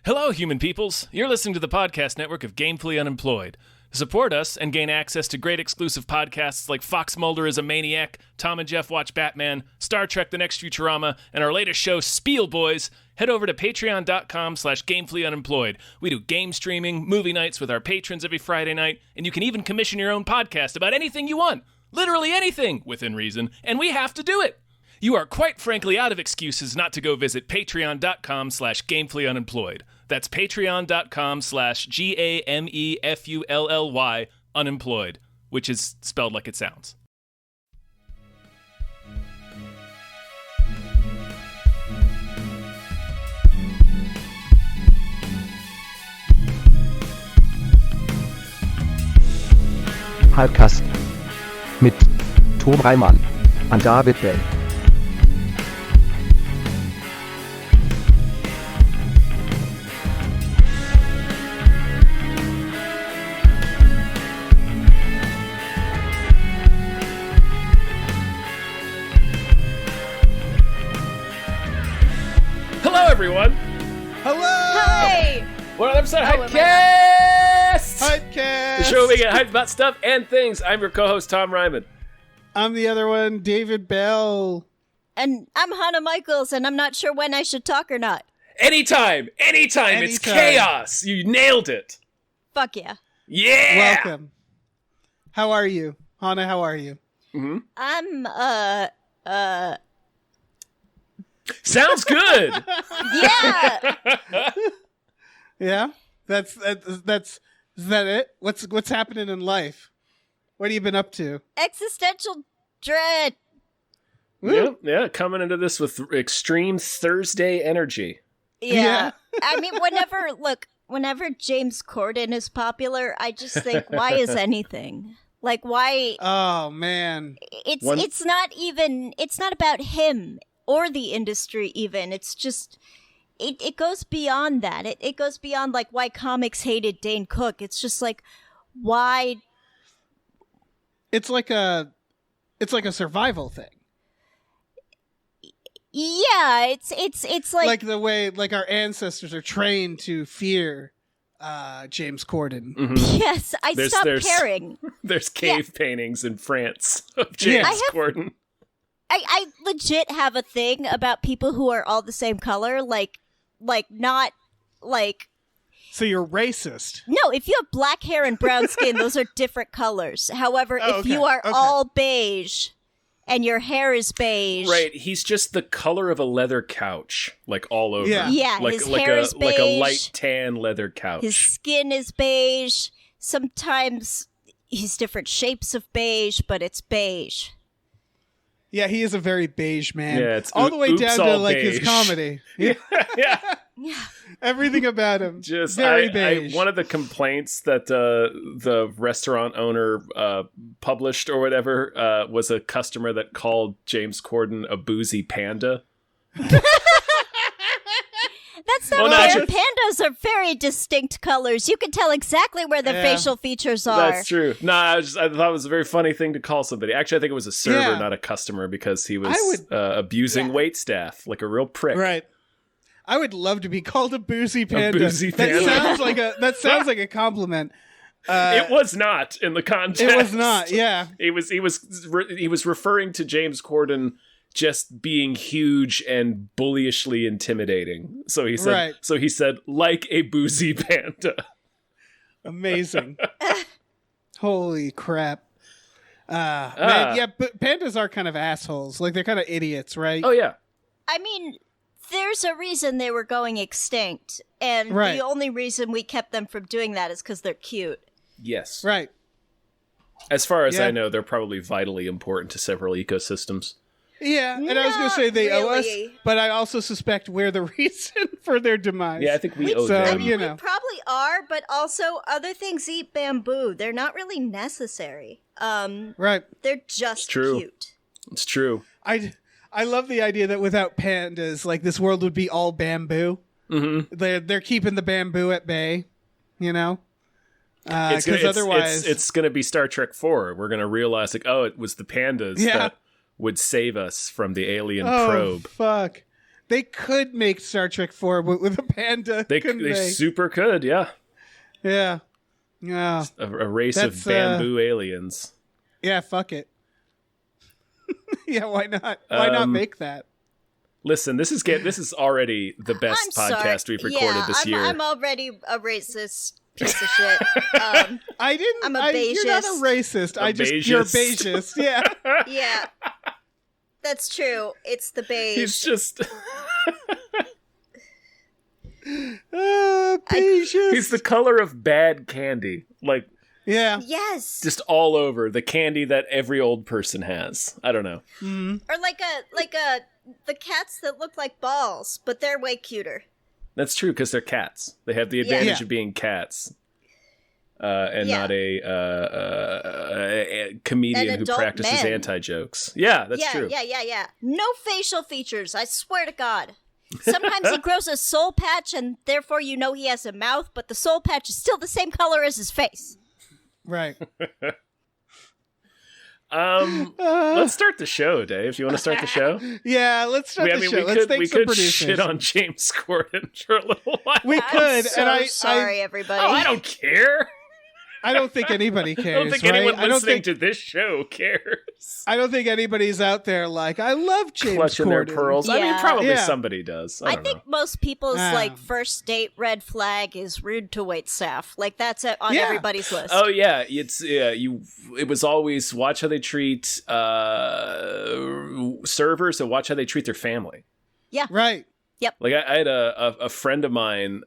Hello, human peoples. You're listening to the podcast network of Gamefully Unemployed. To support us and gain access to great exclusive podcasts like Fox Mulder is a Maniac, Tom and Jeff Watch Batman, Star Trek The Next Futurama, and our latest show, Spiel Boys, head over to patreon.com/gamefullyunemployed. We do game streaming, movie nights with our patrons every Friday night, and you can even commission your own podcast about anything you want. Literally anything, within reason, and we have to do it. You are quite frankly out of excuses not to go visit patreon.com/gamefullyunemployed. That's patreon.com/GAMEFULLY unemployed, which is spelled like it sounds. Hypecast mit Tom Reimann und David Bell. Hello, everyone. Hello! Hi! We're on episode of Oh, Hypecast! Hypecast! The show where we get hyped about stuff and things. I'm your co-host, Tom Ryman. I'm the other one, David Bell. And I'm Hana Michels, and I'm not sure when I should talk or not. Anytime, it's chaos. You nailed it. Fuck yeah. Yeah! Welcome. How are you? Hana, how are you? Mm-hmm. I'm, Sounds good. yeah! Yeah? Is that it? What's happening in life? What have you been up to? Existential dread. Woo. Yeah, coming into this with extreme Thursday energy. Yeah. I mean, whenever James Corden is popular, I just think, why is anything? Like, why? Oh, man. It's not about him or the industry even. It's just, it goes beyond that. It goes beyond, like, why comics hated Dane Cook. It's just like, why? It's like a survival thing. Yeah, it's Like the way, like, our ancestors are trained to fear James Corden. Mm-hmm. yes, I stopped caring. There's cave paintings in France of James Corden. I legit have a thing about people who are all the same color, like not like. So you're racist. No, if you have black hair and brown skin, those are different colors. However, if you are all beige and your hair is beige, right? He's just the color of a leather couch, like all over. Yeah, like his hair is beige. Like a light tan leather couch. His skin is beige. Sometimes he's different shapes of beige, but it's beige. Yeah, he is a very beige man. Yeah, it's all the way down to like beige. his comedy. Yeah. Everything about him. Just very beige. one of the complaints that the restaurant owner published or whatever was a customer that called James Corden a boozy panda. That's not fair. Pandas are very distinct colors. You can tell exactly where their facial features are. That's true. I thought it was a very funny thing to call somebody. Actually, I think it was a server, not a customer, because he was abusing waitstaff like a real prick. Right. I would love to be called a boozy panda. A boozy panda. That sounds like a compliment. It was not in the context. It was not. Yeah. He was referring to James Corden just being huge and bullishly intimidating. So he said, like a boozy panda. Amazing. Holy crap. Man, yeah, but pandas are kind of assholes. Like, they're kind of idiots, right? Oh, yeah. I mean, there's a reason they were going extinct, and the only reason we kept them from doing that is because they're cute. Yes. Right. As far as I know, they're probably vitally important to several ecosystems. Yeah, and I was going to say they owe us, but I also suspect we're the reason for their demise. Yeah, I think we owe them. I mean, we probably are, but also other things eat bamboo. They're not really necessary. Right. They're just cute. It's true. I love the idea that without pandas, like, this world would be all bamboo. Mm-hmm. They're keeping the bamboo at bay, you know? Because otherwise... It's going to be Star Trek 4. We're going to realize, like, oh, it was the pandas that would save us from the alien probe. Fuck. They could make Star Trek 4 with a panda. They couldn't they? super could, yeah. Yeah. Yeah. A race of bamboo aliens. Yeah, fuck it. Yeah, why not? Why not make that? Listen, this is already the best podcast we've recorded this year. I'm already a racist piece of shit. I'm a beigist. You're not a racist. You're beigist. Yeah. Yeah. That's true. It's the beige. He's just beigist. He's the color of bad candy. Like, yeah. Yes. Just all over the candy that every old person has. I don't know. Mm-hmm. Or like the cats that look like balls, but they're way cuter. That's true because they're cats. They have the advantage of being cats. And not a comedian who practices anti-jokes. Yeah, that's true. Yeah. No facial features, I swear to God. Sometimes he grows a soul patch, and therefore you know he has a mouth, but the soul patch is still the same color as his face. Right. Let's start the show, Dave. You want to start the show? Yeah, let's start the show. Let's thank some producers. Shit on James Corden for a little while. We could. I'm sorry, everybody. Oh, I don't care. I don't think anybody cares. I don't think anyone listening to this show cares. I don't think anybody's out there like, I love James clutching Corden. Their pearls. Yeah. I mean, probably somebody does. I think most people's first date red flag is rude to waitstaff. Like that's on everybody's list. Oh yeah, it was always watch how they treat servers and watch how they treat their family. Yeah. Right. Yep. Like I had a friend of mine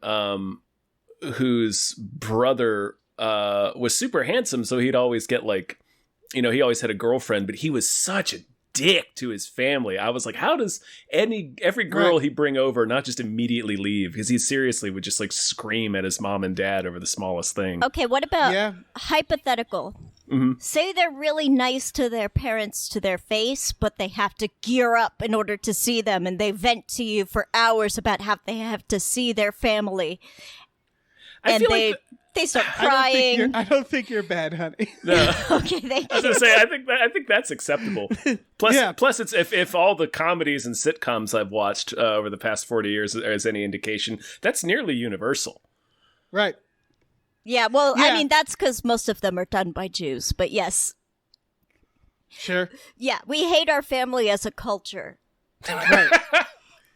whose brother was super handsome, so he'd always get like, he always had a girlfriend, but he was such a dick to his family. I was like, how does every girl he bring over not just immediately leave? Because he seriously would just like scream at his mom and dad over the smallest thing. Okay, what about hypothetical? Mm-hmm. Say they're really nice to their parents to their face, but they have to gear up in order to see them, and they vent to you for hours about how they have to see their family. I feel like they start crying. I don't think you're bad, honey. No. Okay, thank you. I was gonna say, I think that's acceptable. Plus, it's if all the comedies and sitcoms I've watched over the past 40 years is any indication, that's nearly universal. Right. Yeah. Well, I mean, that's because most of them are done by Jews. But yes. Sure. Yeah, we hate our family as a culture. Right.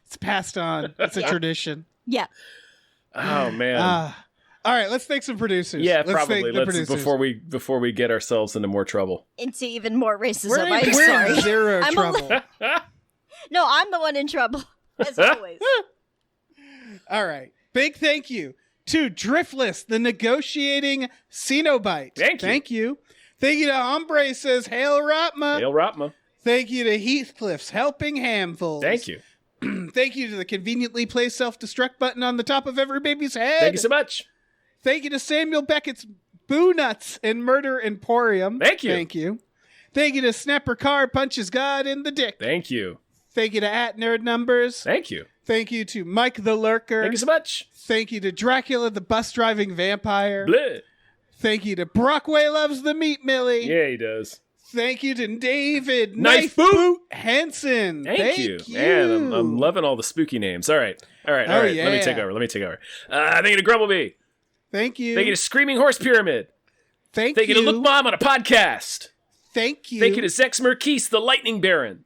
It's passed on. It's a tradition. Yeah. Oh man. All right, let's thank some producers. Yeah, let's probably. Let's before we get ourselves into more trouble. Into even more racism. We're sorry. in zero trouble. No, I'm the one in trouble, as always. All right. Big thank you to Driftless, the negotiating Cenobite. Thank you. Thank you to Hombre says, Hail Ratma. Hail Ratma. Thank you to Heathcliff's Helping Handfuls. Thank you. Thank you to the conveniently placed self-destruct button on the top of every baby's head. Thank you so much. Thank you to Samuel Beckett's Boo Nuts and Murder Emporium. Thank you. Thank you. Thank you to Snapper Carr Punches God in the Dick. Thank you. Thank you to @Nerd Numbers. Thank you. Thank you to Mike the Lurker. Thank you so much. Thank you to Dracula the Bus Driving Vampire. Bleh. Thank you to Brockway Loves the Meat Millie. Yeah, he does. Thank you to David Knife Boot Hansen. Thank you. Man, I'm loving all the spooky names. All right. Yeah. Let me take over. Thank you to Grumblebee. Thank you. Thank you to Screaming Horse Pyramid. Thank you to Look Mom on a podcast. Thank you. Thank you to Zex Merquise, the Lightning Baron.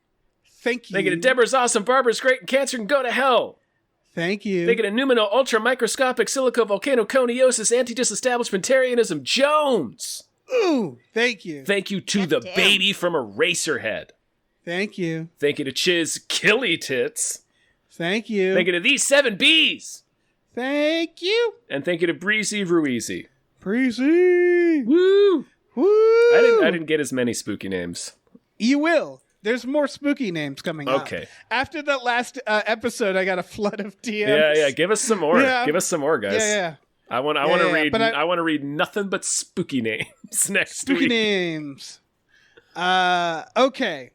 Thank you. Thank you to Deborah's Awesome, Barbara's Great, and Cancer and Go to Hell. Thank you. Thank you to Numino Ultra Microscopic Silico Volcanoconiosis Anti-Disestablishmentarianism Jones. Ooh, thank you. Thank you to the baby from Eraserhead. Thank you. Thank you to Chiz Killy Tits. Thank you. Thank you to These 7 Bs. Thank you. And thank you to Breezy Ruizy. Breezy. Woo! Woo! I didn't get as many spooky names. You will. There's more spooky names coming up. Okay. After that last episode, I got a flood of DMs. Yeah. Give us some more. Yeah. Give us some more, guys. Yeah. I want to read. I want to read nothing but spooky names next spooky week. Names. Okay.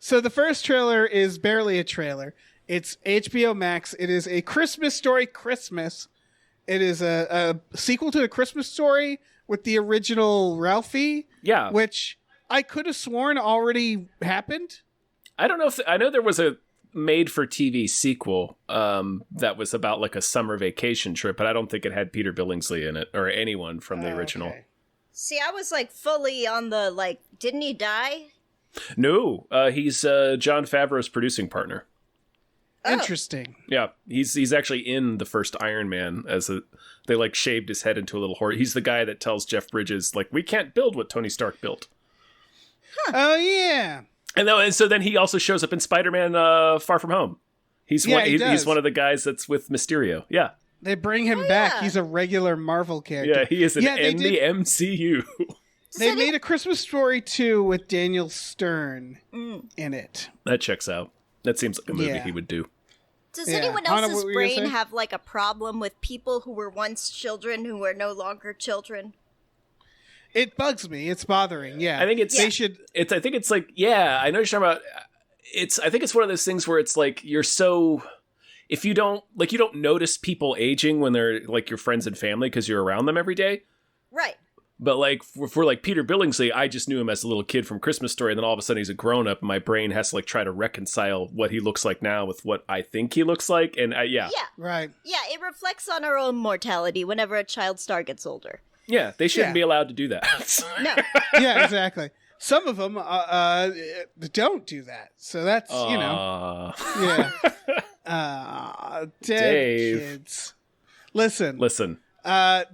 So the first trailer is barely a trailer. It's HBO Max. It is a Christmas Story Christmas. It is a sequel to a Christmas Story with the original Ralphie. Yeah. Which I could have sworn already happened. I don't know if I know there was a made-for-TV sequel that was about like a summer vacation trip, but I don't think it had Peter Billingsley in it or anyone from the original. Okay. See, I was like fully on the like, didn't he die? No, he's Jon Favreau's producing partner. Oh. Interesting. Yeah, he's actually in the first Iron Man they like shaved his head into a little horse. He's the guy that tells Jeff Bridges like, we can't build what Tony Stark built. Oh yeah. And so then he also shows up in Spider-Man Far From Home. He's one of the guys that's with Mysterio. Yeah. They bring him back. He's a regular Marvel character. Yeah, he is in the MCU. They made a Christmas Story 2 with Daniel Stern in it. That checks out. That seems like a movie he would do. Does Yeah. anyone Hana, else's what were you gonna brain say? have like a problem with people who were once children who are no longer children? It bugs me. It's bothering. Yeah. I think it's They should. I think it's like, yeah, I know what you're talking about. I think it's one of those things where it's like you're so, if you don't notice people aging when they're like your friends and family because you're around them every day. Right. But like for like Peter Billingsley, I just knew him as a little kid from Christmas Story, and then all of a sudden he's a grown up, and my brain has to like try to reconcile what he looks like now with what I think he looks like, and Yeah. Right. Yeah, it reflects on our own mortality whenever a child star gets older. yeah, they shouldn't Yeah. be allowed to do that. No. Yeah, exactly. Some of them don't do that. So that's, yeah. Dead Dave. kids. Listen.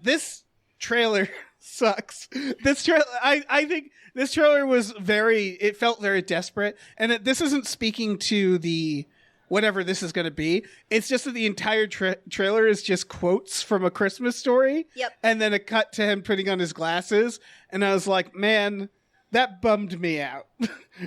This trailer sucks. This trailer, I think this trailer was it felt very desperate. And this isn't speaking to the whatever this is going to be. It's just that the entire trailer is just quotes from A Christmas Story. Yep. And then a cut to him putting on his glasses. And I was like, man, that bummed me out.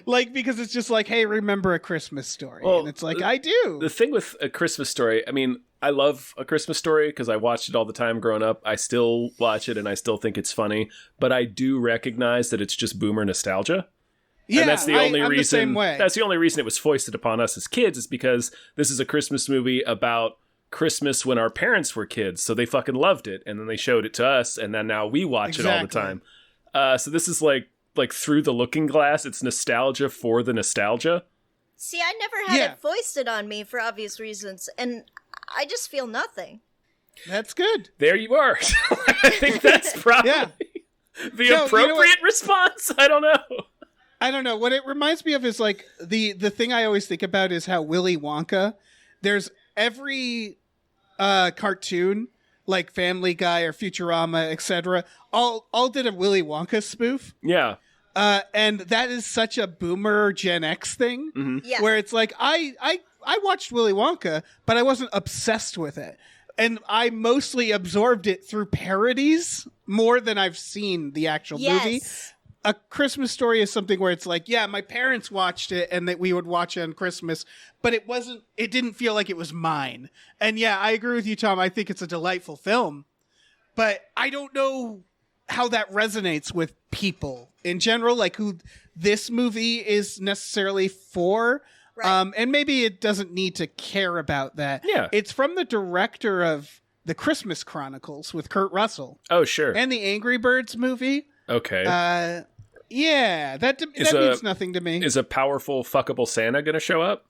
Like, because it's just like, hey, remember A Christmas Story. Well, and it's like, I do. The thing with A Christmas Story, I mean, I love A Christmas Story because I watched it all the time growing up. I still watch it and I still think it's funny, but I do recognize that it's just boomer nostalgia. Yeah, and that's the only I'm reason. the same way. That's the only reason it was foisted upon us as kids, is because this is a Christmas movie about Christmas when our parents were kids, so they fucking loved it, and then they showed it to us, and then now we watch it all the time. So this is like through the looking glass. It's nostalgia for the nostalgia. See, I never had it foisted on me for obvious reasons, and I just feel nothing. That's good. There you are. I think that's probably the appropriate response. I don't know. I don't know. What it reminds me of is like the thing I always think about is how Willy Wonka, there's every cartoon like Family Guy or Futurama, etc. all did a Willy Wonka spoof. Yeah. And that is such a boomer Gen X thing, Yeah. where it's like I watched Willy Wonka, but I wasn't obsessed with it, and I mostly absorbed it through parodies more than I've seen the actual movie. A Christmas Story is something where it's like, yeah, my parents watched it and that we would watch it on Christmas, but it didn't feel like it was mine. And yeah, I agree with you, Tom. I think it's a delightful film, but I don't know how that resonates with people in general, like who this movie is necessarily for. Right. And maybe it doesn't need to care about that. Yeah. It's from the director of The Christmas Chronicles with Kurt Russell. Oh, sure. And the Angry Birds movie. Okay. Yeah, that means nothing to me. Is a powerful, fuckable Santa going to show up?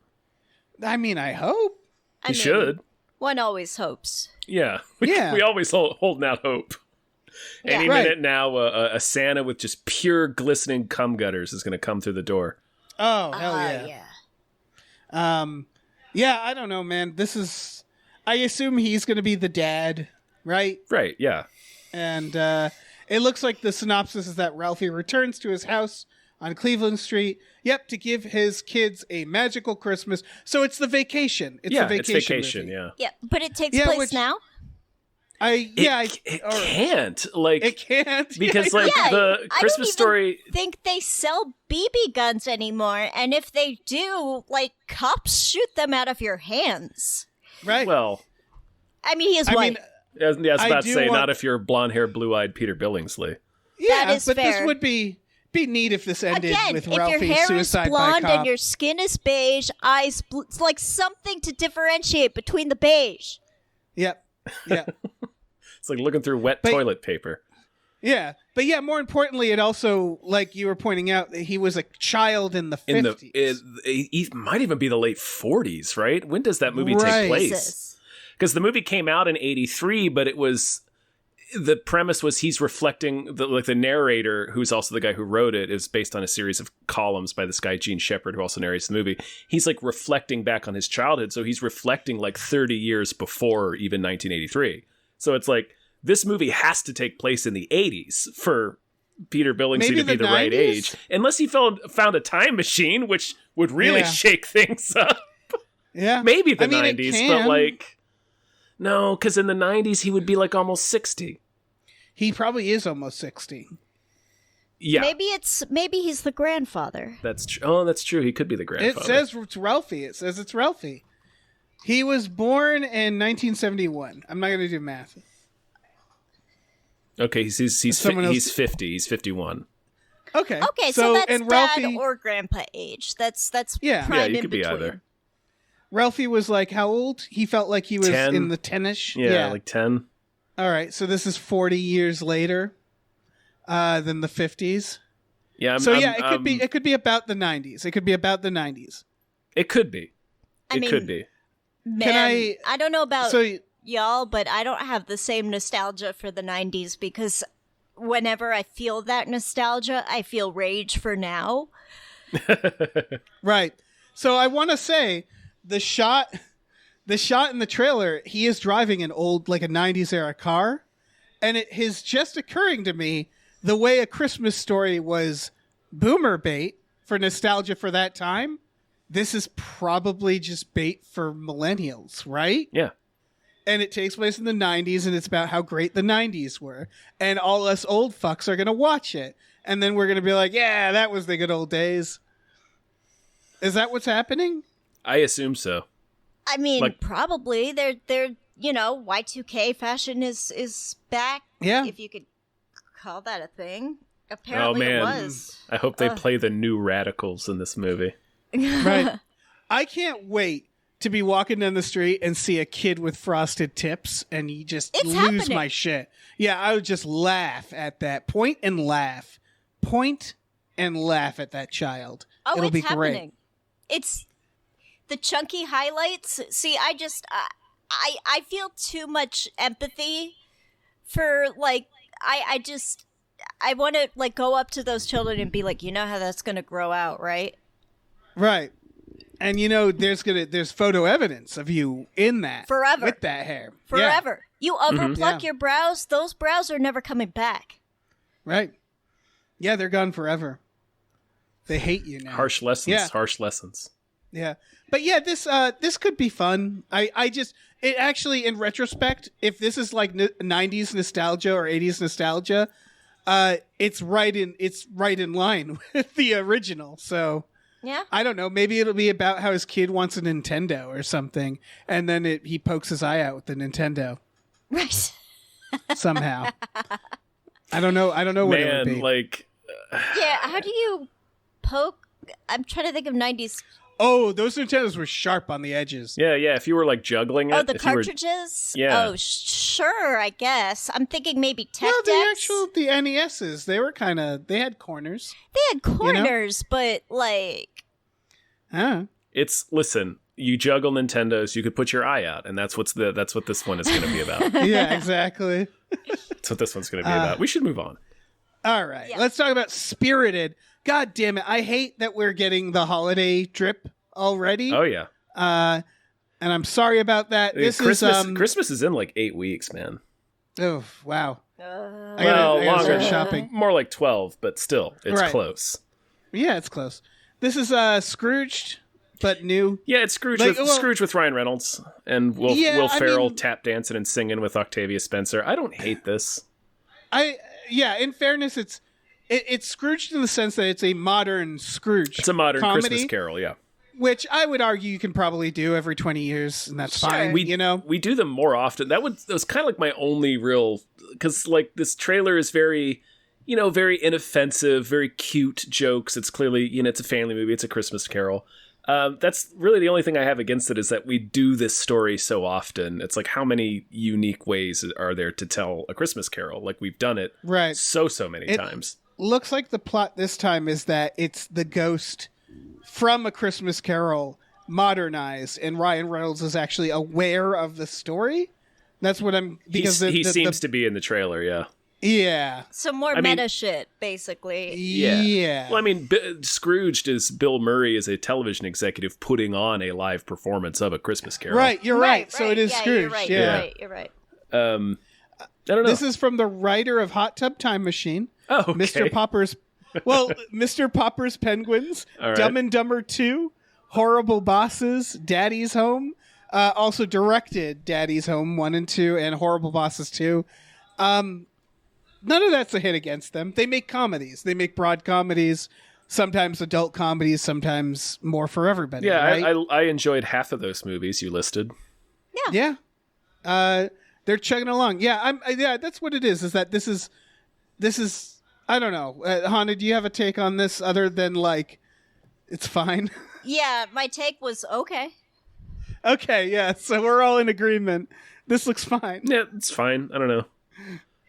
I mean, I hope. He should. One always hopes. Yeah. Yeah. We always holding out hope. Yeah. Any Right. minute now, a Santa with just pure glistening cum gutters is going to come through the door. Oh, hell yeah. Yeah, I don't know, man. I assume he's going to be the dad, right? Right, yeah. And it looks like the synopsis is that Ralphie returns to his house on Cleveland Street. Yep, to give his kids a magical Christmas. So it's the vacation. It's the vacation. It's vacation, movie. yeah. Yeah, but it takes place now? It can't. Like, it can't. because Yeah, like the Christmas Story. I think they sell BB guns anymore, and if they do, like, cops shoot them out of your hands. right. Well, I mean, he is white. I was about to say, want- not if you're blonde-haired, blue-eyed Peter Billingsley. Yeah, That is but fair. this would be neat if this ended Again, with if your Ralphie's hair is suicide by blonde cop. and your skin is beige, eyes blue, it's like something to differentiate between the beige. Yep. Yeah. It's like looking through wet But- toilet paper. Yeah, but yeah, more importantly, it also, like you were pointing out, that he was a child in the 50s. He might even be the late 40s, right? When does that movie take place? Because the movie came out in 83, but it was... The premise was he's reflecting, the narrator, who's also the guy who wrote it, is based on a series of columns by this guy, Gene Shepard, who also narrates the movie. He's like reflecting back on his childhood. So he's reflecting like 30 years before even 1983. So it's like, this movie has to take place in the 80s for Peter Billingsley to be the 90s? Right age. Unless he found a time machine, which would really shake things up. Yeah. Maybe the 90s, but like, no, because in the 90s, he would be like almost 60. He probably is almost 60. Yeah. Maybe he's the grandfather. That's true. Oh, that's true. He could be the grandfather. It says it's Ralphie. It says it's Ralphie. He was born in 1971. I'm not going to do math. Okay, he's 50. He's 51. Okay. Okay, so that's and dad Ralphie, or grandpa age. That's prime you in could between. be either. Ralphie was like how old? He felt like he was 10. in the 10ish. Yeah, like 10. All right, so this is 40 years later than the 50s. Yeah. It could be about the 90s. It could be about the 90s. It could be. It could be. Man, I don't know about y'all, but I don't have the same nostalgia for the 90s because whenever I feel that nostalgia, I feel rage for now. Right. So I want to say the shot in the trailer, he is driving an old, like a 90s era car. And it is just occurring to me the way A Christmas Story was boomer bait for nostalgia for that time. This is probably just bait for millennials, right? Yeah. And it takes place in the 90s, and it's about how great the 90s were. And all us old fucks are going to watch it. And then we're going to be like, yeah, that was the good old days. Is that what's happening? I assume so. I mean, probably. They're Y2K fashion is back. Yeah. If you could call that a thing. Apparently it was. I hope they play the new radicals in this movie. Right. I can't wait to be walking down the street and see a kid with frosted tips and you just lose my shit. Yeah, I would just laugh at that. Point and laugh at that child. Oh, It'll it's be happening. great. It's the chunky highlights. See, I feel too much empathy for like I want to like go up to those children and be like, you know how that's going to grow out, right? Right. And there's photo evidence of you in that forever with that hair. Forever. Yeah. You overpluck your brows, those brows are never coming back. Right. Yeah, they're gone forever. They hate you now. Harsh lessons. Yeah. But yeah, this could be fun. It actually, in retrospect, if this is like 90s nostalgia or 80s nostalgia, it's right in line with the original. So yeah, I don't know. Maybe it'll be about how his kid wants a Nintendo or something, and then he pokes his eye out with the Nintendo. Right. Somehow. I don't know what it would be. Yeah, how do you poke? I'm trying to think of 90s. Oh, those Nintendos were sharp on the edges. Yeah. If you were like juggling it. Oh, the cartridges? Yeah. Oh, sure, I guess. I'm thinking maybe Tech Decks. The NESs, they had corners. They had corners, but like... Listen, you juggle Nintendos, you could put your eye out, and that's what this one is going to be about. Yeah, exactly. That's what this one's going to be about. We should move on. All right, Let's talk about Spirited. God damn it. I hate that we're getting the holiday drip already. Oh, yeah. And I'm sorry about that. Christmas is in like 8 weeks, man. Oh, wow. I gotta start shopping. More like 12, but still, it's close. Yeah, it's close. This is Scrooged, but new. Yeah, it's Scrooge with Ryan Reynolds and Will Ferrell tap dancing and singing with Octavia Spencer. I don't hate this. In fairness, it's Scrooged in the sense that it's a modern Scrooge. It's a modern comedy, Christmas Carol, yeah. Which I would argue you can probably do every 20 years, and that's fine. We do them more often. That was kind of like my only real, because like this trailer is very, very inoffensive, very cute jokes. It's clearly, it's a family movie. It's a Christmas Carol. That's really the only thing I have against it is that we do this story so often. It's like, how many unique ways are there to tell A Christmas Carol? Like, we've done it Right. so many times. Looks like the plot this time is that it's the ghost from A Christmas Carol modernized, and Ryan Reynolds is actually aware of the story. That's what I'm... because he seems to be in the trailer, yeah. Yeah. Some more meta shit, basically. Yeah. Well, I mean, Scrooged is Bill Murray as a television executive putting on a live performance of A Christmas Carol. Right, you're right. So it is yeah, Scrooge. You're right. I don't know. This is from the writer of Hot Tub Time Machine. Oh, okay. Mr. Popper's... Well, Mr. Popper's Penguins, right. Dumb and Dumber 2, Horrible Bosses, Daddy's Home. Also directed Daddy's Home 1 and 2 and Horrible Bosses 2. None of that's a hit against them. They make comedies. They make broad comedies, sometimes adult comedies, sometimes more for everybody. Yeah, right? I enjoyed half of those movies you listed. Yeah. They're chugging along. Yeah, yeah, that's what it is that this is I don't know. Hana, do you have a take on this other than like it's fine? Yeah, my take was okay. Okay, yeah. So we're all in agreement. This looks fine. Yeah, it's fine. I don't know.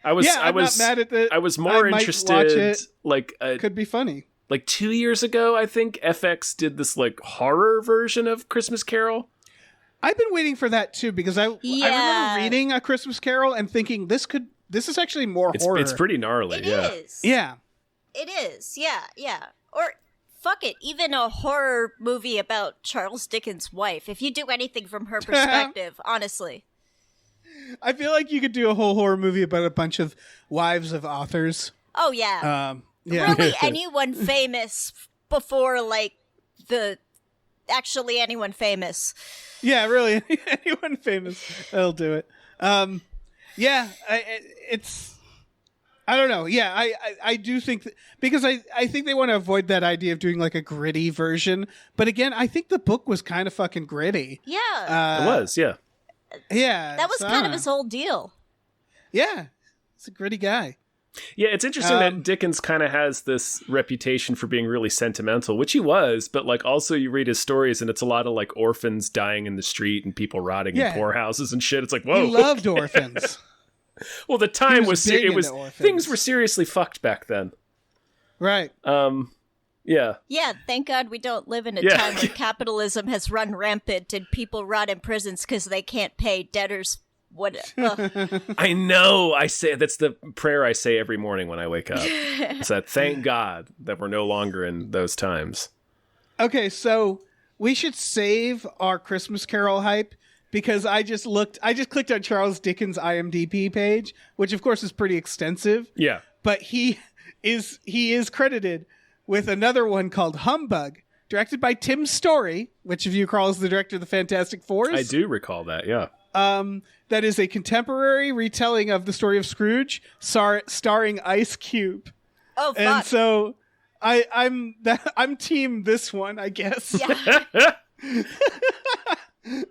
I'm not mad at it. I was more interested. Like, could be funny. Like 2 years ago, I think FX did this like horror version of Christmas Carol. I've been waiting for that too because I remember reading A Christmas Carol and thinking this is actually more horror. It's pretty gnarly. It is. Yeah. It is. Yeah. Or fuck it, even a horror movie about Charles Dickens' wife. If you do anything from her perspective, honestly. I feel like you could do a whole horror movie about a bunch of wives of authors. Oh, yeah. Yeah. Really, anyone famous before, like, actually anyone famous. Yeah, really. Anyone famous. That'll do it. Yeah, it's... I don't know. Yeah, I do think... because I think they want to avoid that idea of doing, like, a gritty version. But again, I think the book was kind of fucking gritty. Yeah. It was, yeah. Yeah. That was kind of his whole deal. Yeah. He's a gritty guy. Yeah, it's interesting that Dickens kind of has this reputation for being really sentimental, which he was, but like also you read his stories and it's a lot of like orphans dying in the street and people rotting in poorhouses and shit. It's like, whoa. He loved orphans. Well, the time was orphans. things were seriously fucked back then. Right. Yeah. Yeah, thank God we don't live in a time where capitalism has run rampant and people rot in prisons because they can't pay debtors. I know. I say that's the prayer I say every morning when I wake up. It's that thank God that we're no longer in those times. Okay, so we should save our Christmas Carol hype because I just clicked on Charles Dickens' IMDb page, which of course is pretty extensive. Yeah. But he is credited with another one called Humbug, directed by Tim Story, which if you recall is the director of the Fantastic Four. I do recall that, yeah. That is a contemporary retelling of the story of Scrooge, starring Ice Cube. Oh, fuck. And so I'm team this one, I guess. Yeah.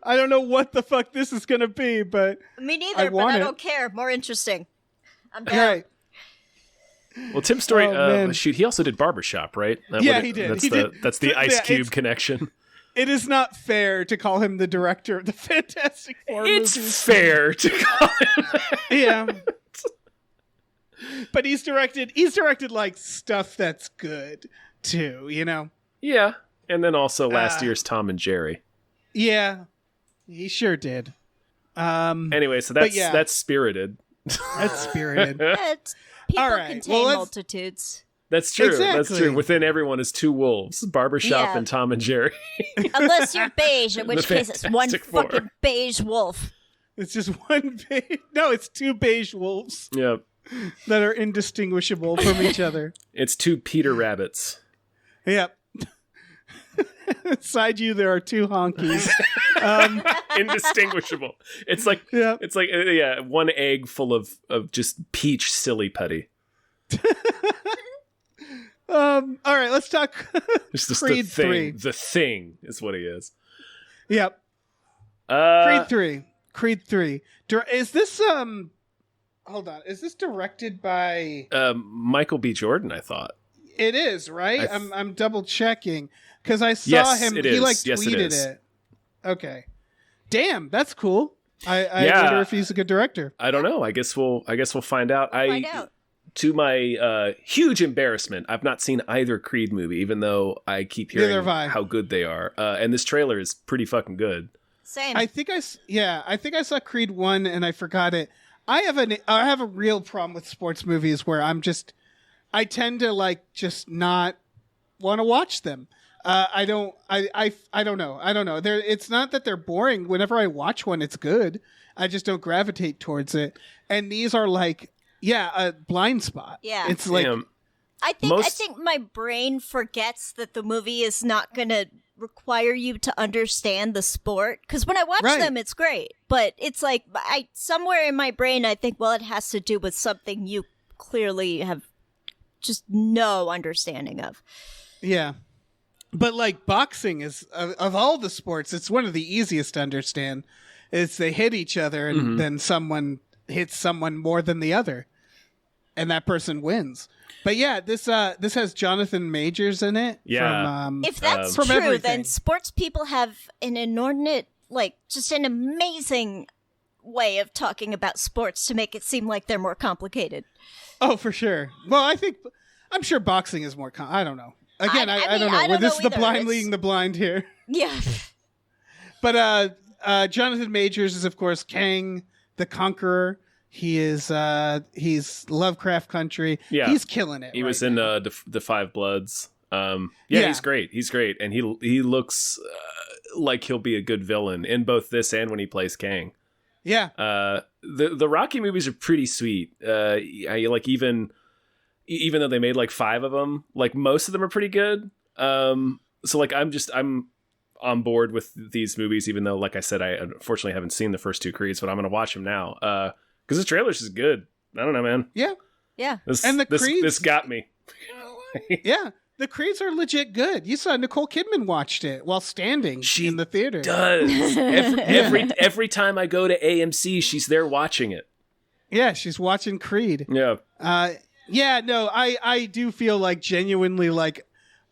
I don't know what the fuck this is gonna be, but me neither. But I don't care. More interesting. I'm down. Right. Well, Tim Story, he also did Barbershop, right? He did. That's the Ice Cube connection. It is not fair to call him the director of the Fantastic Four movies. It's fair to call him that. Yeah. But he's directed like stuff that's good too, you know? Yeah. And then also last year's Tom and Jerry. Yeah. He sure did. Anyway, so that's Spirited. That's Spirited. People All right. contain multitudes. That's true. Exactly. That's true. Within everyone is two wolves, Barbershop and Tom and Jerry. Unless you're beige, in which case it's one fucking beige wolf. It's just one beige. No, it's two beige wolves. Yep. That are indistinguishable from each other. It's two Peter Rabbits. Yep. Inside you, there are two honkies. Indistinguishable. It's like one egg full of just peach silly putty. All right, let's talk Creed 3. The Thing is what he is. Yep. Creed 3. Is this hold on. Is this directed by Michael B. Jordan, I thought. It is, right? I'm double checking because I saw Yes, him. it He is. like Yes, it tweeted is. it. Okay. Damn, that's cool. I Yeah. wonder if he's a good director. I don't know. I guess we'll find out. Find out. To my huge embarrassment, I've not seen either Creed movie, even though I keep hearing Neither have I. how good they are. And this trailer is pretty fucking good. Same. I think I saw Creed 1 and I forgot it. I have a real problem with sports movies where I tend to like just not want to watch them. I don't know. It's not that they're boring. Whenever I watch one, it's good. I just don't gravitate towards it. And these are like, a blind spot. Yeah. It's like, Damn. I think my brain forgets that the movie is not going to require you to understand the sport. Because when I watch Right. them, it's great. But it's like, somewhere in my brain, I think, well, it has to do with something you clearly have just no understanding of. yeah. But like boxing is, of all the sports, it's one of the easiest to understand. It's they hit each other and then someone hits someone more than the other. And that person wins. But yeah, this has Jonathan Majors in it. Yeah. From, If that's from true, everything. then sports people have an inordinate, like, just an amazing way of talking about sports to make it seem like they're more complicated. Oh, for sure. Well, I'm sure boxing is more. I don't know. Again, I don't know. I don't This know is the either. blind It's- leading the blind here. Yeah. But Jonathan Majors is, of course, Kang the Conqueror. He's Lovecraft Country. Yeah. He's killing it. He was right in now. the Five Bloods. Yeah, Yeah. he's great. He's great, and he looks like he'll be a good villain in both this and when he plays Kang. Yeah. The Rocky movies are pretty sweet. I like even though they made like 5 of them, like most of them are pretty good. So like I'm on board with these movies, even though, like I said, I unfortunately haven't seen the first 2 Creeds, but I'm gonna watch them now. Because the trailer's is good. I don't know, man. Yeah. Yeah. And the Creeds- this got me. Yeah. The Creeds are legit good. You saw Nicole Kidman watched it while standing in the theater. Does every time I go to AMC, she's there watching it. Yeah, she's watching Creed. Yeah. I do feel like genuinely like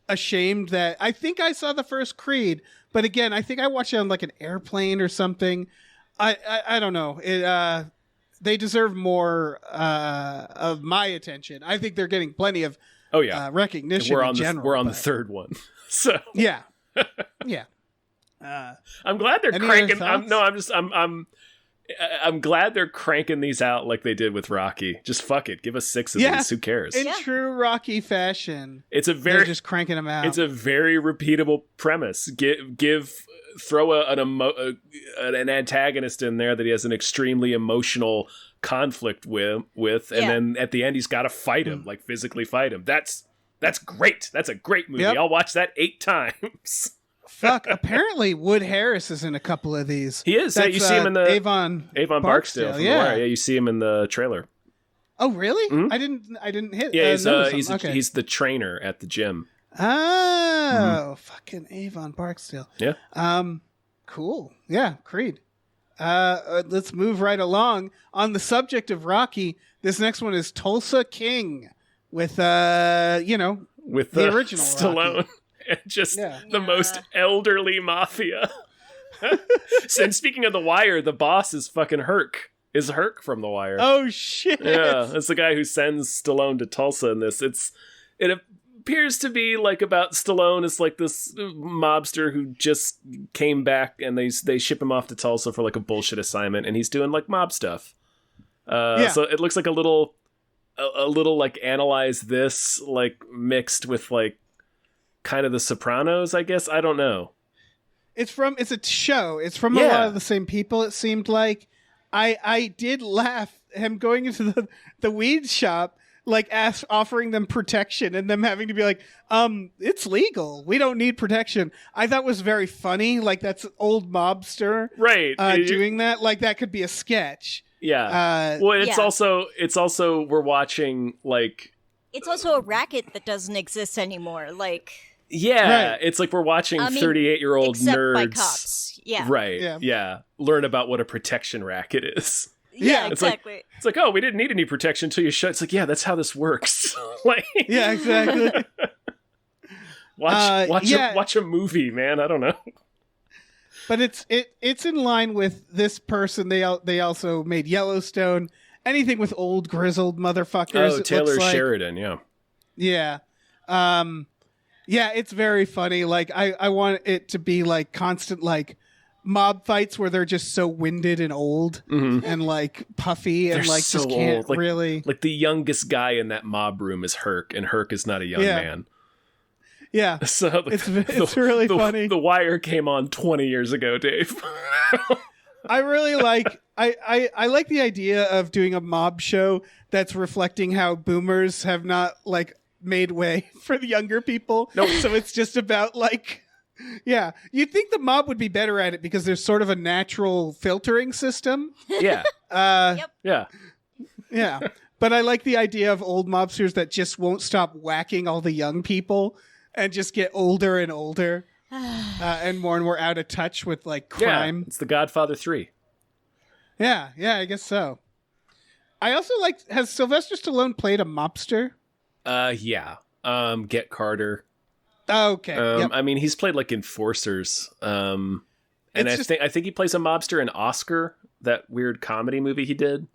ashamed that I think I saw the first Creed, but again, I think I watched it on like an airplane or something. I don't know. They deserve more of my attention. I think they're getting plenty of recognition. We're in on general, we're on the but- third one. So Yeah, yeah. I'm glad they're Any cranking. other thoughts? I'm glad they're cranking these out like they did with Rocky. Just fuck it, give us 6 of Yeah. these. Who cares? In true Rocky fashion, It's a they're very just cranking them out. it's a very repeatable premise. Throw an antagonist in there that he has an extremely emotional conflict with, and then at the end he's got to fight him, like physically fight him. That's great. That's a great movie. Yep. I'll watch that 8 times. Fuck. Apparently, Wood Harris is in a couple of these. He is. Yeah, you see him in the Avon Barksdale. From The Wire. Yeah, you see him in the trailer. Oh, really? Mhm. I didn't hit. Yeah, notice him. Okay. he's the trainer at the gym. Oh, fucking Avon Barksdale. Yeah. Cool. Yeah, Creed. Let's move right along. On the subject of Rocky, this next one is Tulsa King with With the original Stallone. Rocky. And just Yeah. the most elderly mafia. And speaking of The Wire, the boss is fucking Herc. Is Herc from The Wire? Oh shit. Yeah, that's the guy who sends Stallone to Tulsa in this. It appears to be like about Stallone is like this mobster who just came back, and they ship him off to Tulsa for like a bullshit assignment, and he's doing like mob stuff. So it looks like a little like Analyze This, like mixed with like kind of The Sopranos, I guess. I don't know. It's a show. It's from a lot of the same people, it seemed like. I did laugh him going into the weed shop, like offering them protection and them having to be like, it's legal. We don't need protection. I thought was very funny. Like that's old mobster Right. doing that. Like that could be a sketch. Yeah. Well, it's also we're watching like It's also a racket that doesn't exist anymore. Like, yeah, Right. it's like we're watching I mean, 38-year-old except nerds. by cops. Yeah. Right. Yeah. Yeah. Learn about what a protection racket is. Yeah, exactly. It's like, oh, we didn't need any protection until you shut. It's like, yeah, that's how this works. Like, yeah, exactly. watch a movie, man. I don't know. But it's in line with this person. They also made Yellowstone. Anything with old grizzled motherfuckers. Oh, Taylor Sheridan, yeah. Yeah. Yeah, it's very funny. Like I want it to be like constant like mob fights where they're just so winded and old and like puffy and They're like so just can't old. Like, really. Like the youngest guy in that mob room is Herc, and Herc is not a young man. Yeah. So it's really funny. The Wire came on 20 years ago, Dave. I really like I like the idea of doing a mob show that's reflecting how boomers have not like made way for the younger people. Nope. So it's just about like, yeah, you'd think the mob would be better at it because there's sort of a natural filtering system. Yeah. Yep. Yeah. Yeah. But I like the idea of old mobsters that just won't stop whacking all the young people and just get older and older and more out of touch with like crime. Yeah, it's The Godfather 3. Yeah, I guess so. I also like, has Sylvester Stallone played a mobster? Yeah. Get Carter. Oh, okay. Yep. I mean, he's played like enforcers. And I just- think he plays a mobster in Oscar, that weird comedy movie he did.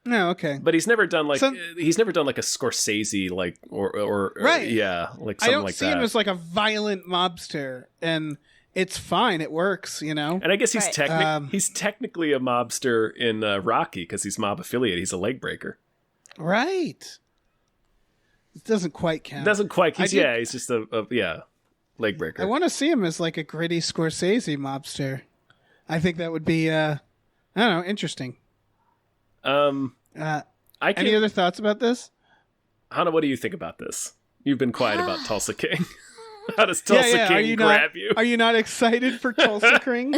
No, okay. But he's never done like a Scorsese like or Right. Yeah, like I something don't like see that. him as like a violent mobster, and it's fine. It works, you know. And I guess he's Right. he's technically a mobster in Rocky because he's mob affiliate. He's a leg breaker. Right. It doesn't quite count. Doesn't quite. He's did- he's just a leg breaker. I want to see him as like a gritty Scorsese mobster. I think that would be I don't know, interesting. Any other thoughts about this? Hana, what do you think about this? You've been quiet about Tulsa King. How does Tulsa Are King you grab not, you? Are you not excited for Tulsa King?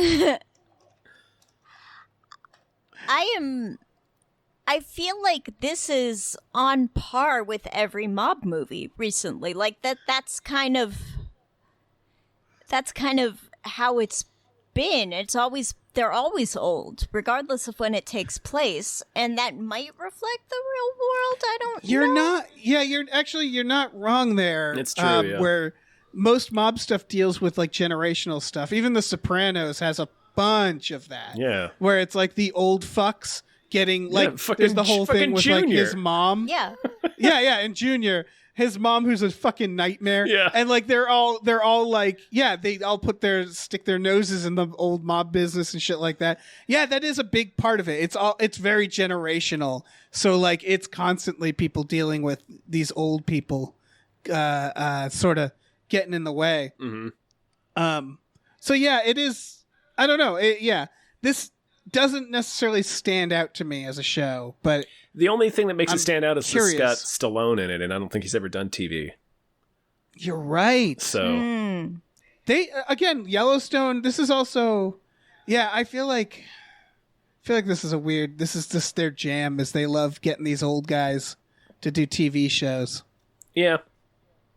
I feel like this is on par with every mob movie recently. Like that's kind of how it's been. They're always old, regardless of when it takes place, and that might reflect the real world. I don't know. You're not wrong there. It's true, yeah. Where most mob stuff deals with like generational stuff. Even The Sopranos has a bunch of that. Yeah. Where it's like the old fucks getting like fucking- there's the whole thing fucking with like Junior. his mom. Yeah. yeah, and Junior, his mom who's a fucking nightmare. Yeah. And like they're all like, yeah, they all stick their noses in the old mob business and shit like that. Yeah, that is a big part of it. It's very generational. So like it's constantly people dealing with these old people sort of getting in the way. Mm-hmm. So yeah, it is, I don't know. This doesn't necessarily stand out to me as a show, but The only thing that makes it stand out is curious. it's got Stallone in it, and I don't think he's ever done TV. you're right. So They again, Yellowstone. This is also, yeah. I feel like this is this is just their jam, is they love getting these old guys to do TV shows. yeah.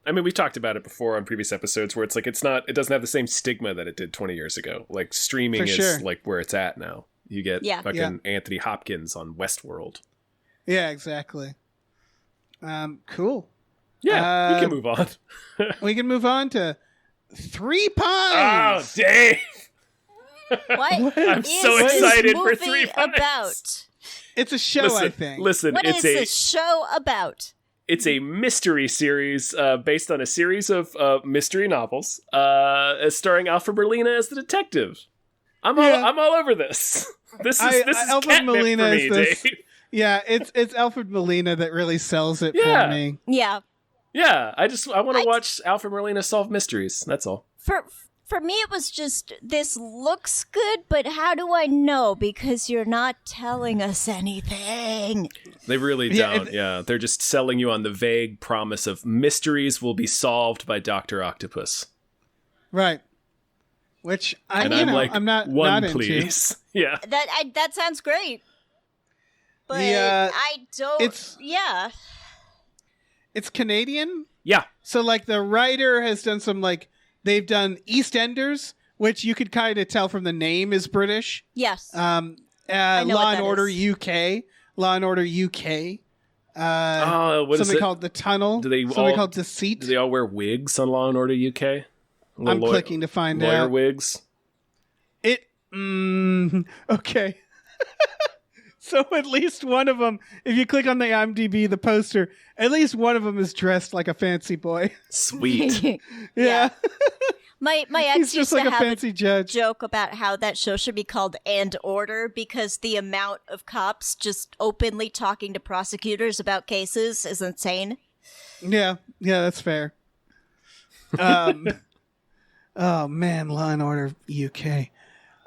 I mean, we've talked about it before on previous episodes where it's like it doesn't have the same stigma that it did 20 years ago. Like streaming For is sure. like where it's at now. You get fucking Anthony Hopkins on Westworld. Yeah, exactly. Cool. Yeah, we can move on. We can move on to Three Oh, Pines. Dave! What I'm is so this excited for movie 3 Pines. about? It's a show, I think. Listen, What is this show about? It's a mystery series based on a series of mystery novels starring Alfred Molina as the detective. I'm all over this. This is Alfred catnip Molina for me, is this. Dave. Yeah, it's Alfred Molina that really sells it Yeah. for me. Yeah. Yeah, I want to watch Alfred Molina solve mysteries. That's all. For me, it was just, this looks good, but how do I know? Because you're not telling us anything. They really don't. Yeah, they're just selling you on the vague promise of mysteries will be solved by Dr. Octopus. Right. Which And I'm like, I'm not one, not please. Yeah. That sounds great. But I don't. it's- Yeah. It's Canadian. Yeah. So like the writer has done some like they've done EastEnders, which you could kind of tell from the name is British. Yes. know Law what and that Order is. UK. Law and Order UK. What is Something it? called The Tunnel. Do they something all- called Deceit. Do they all wear wigs on Law and Order UK? I'm clicking to find lawyer out. wigs. Okay. So at least one of them, if you click on the IMDb, the poster, at least one of them is dressed like a fancy boy. Sweet. Yeah. My ex He's used just like to a have fancy judge. joke about how that show should be called And Order because the amount of cops just openly talking to prosecutors about cases is insane. Yeah, that's fair. Oh man, Law and Order UK.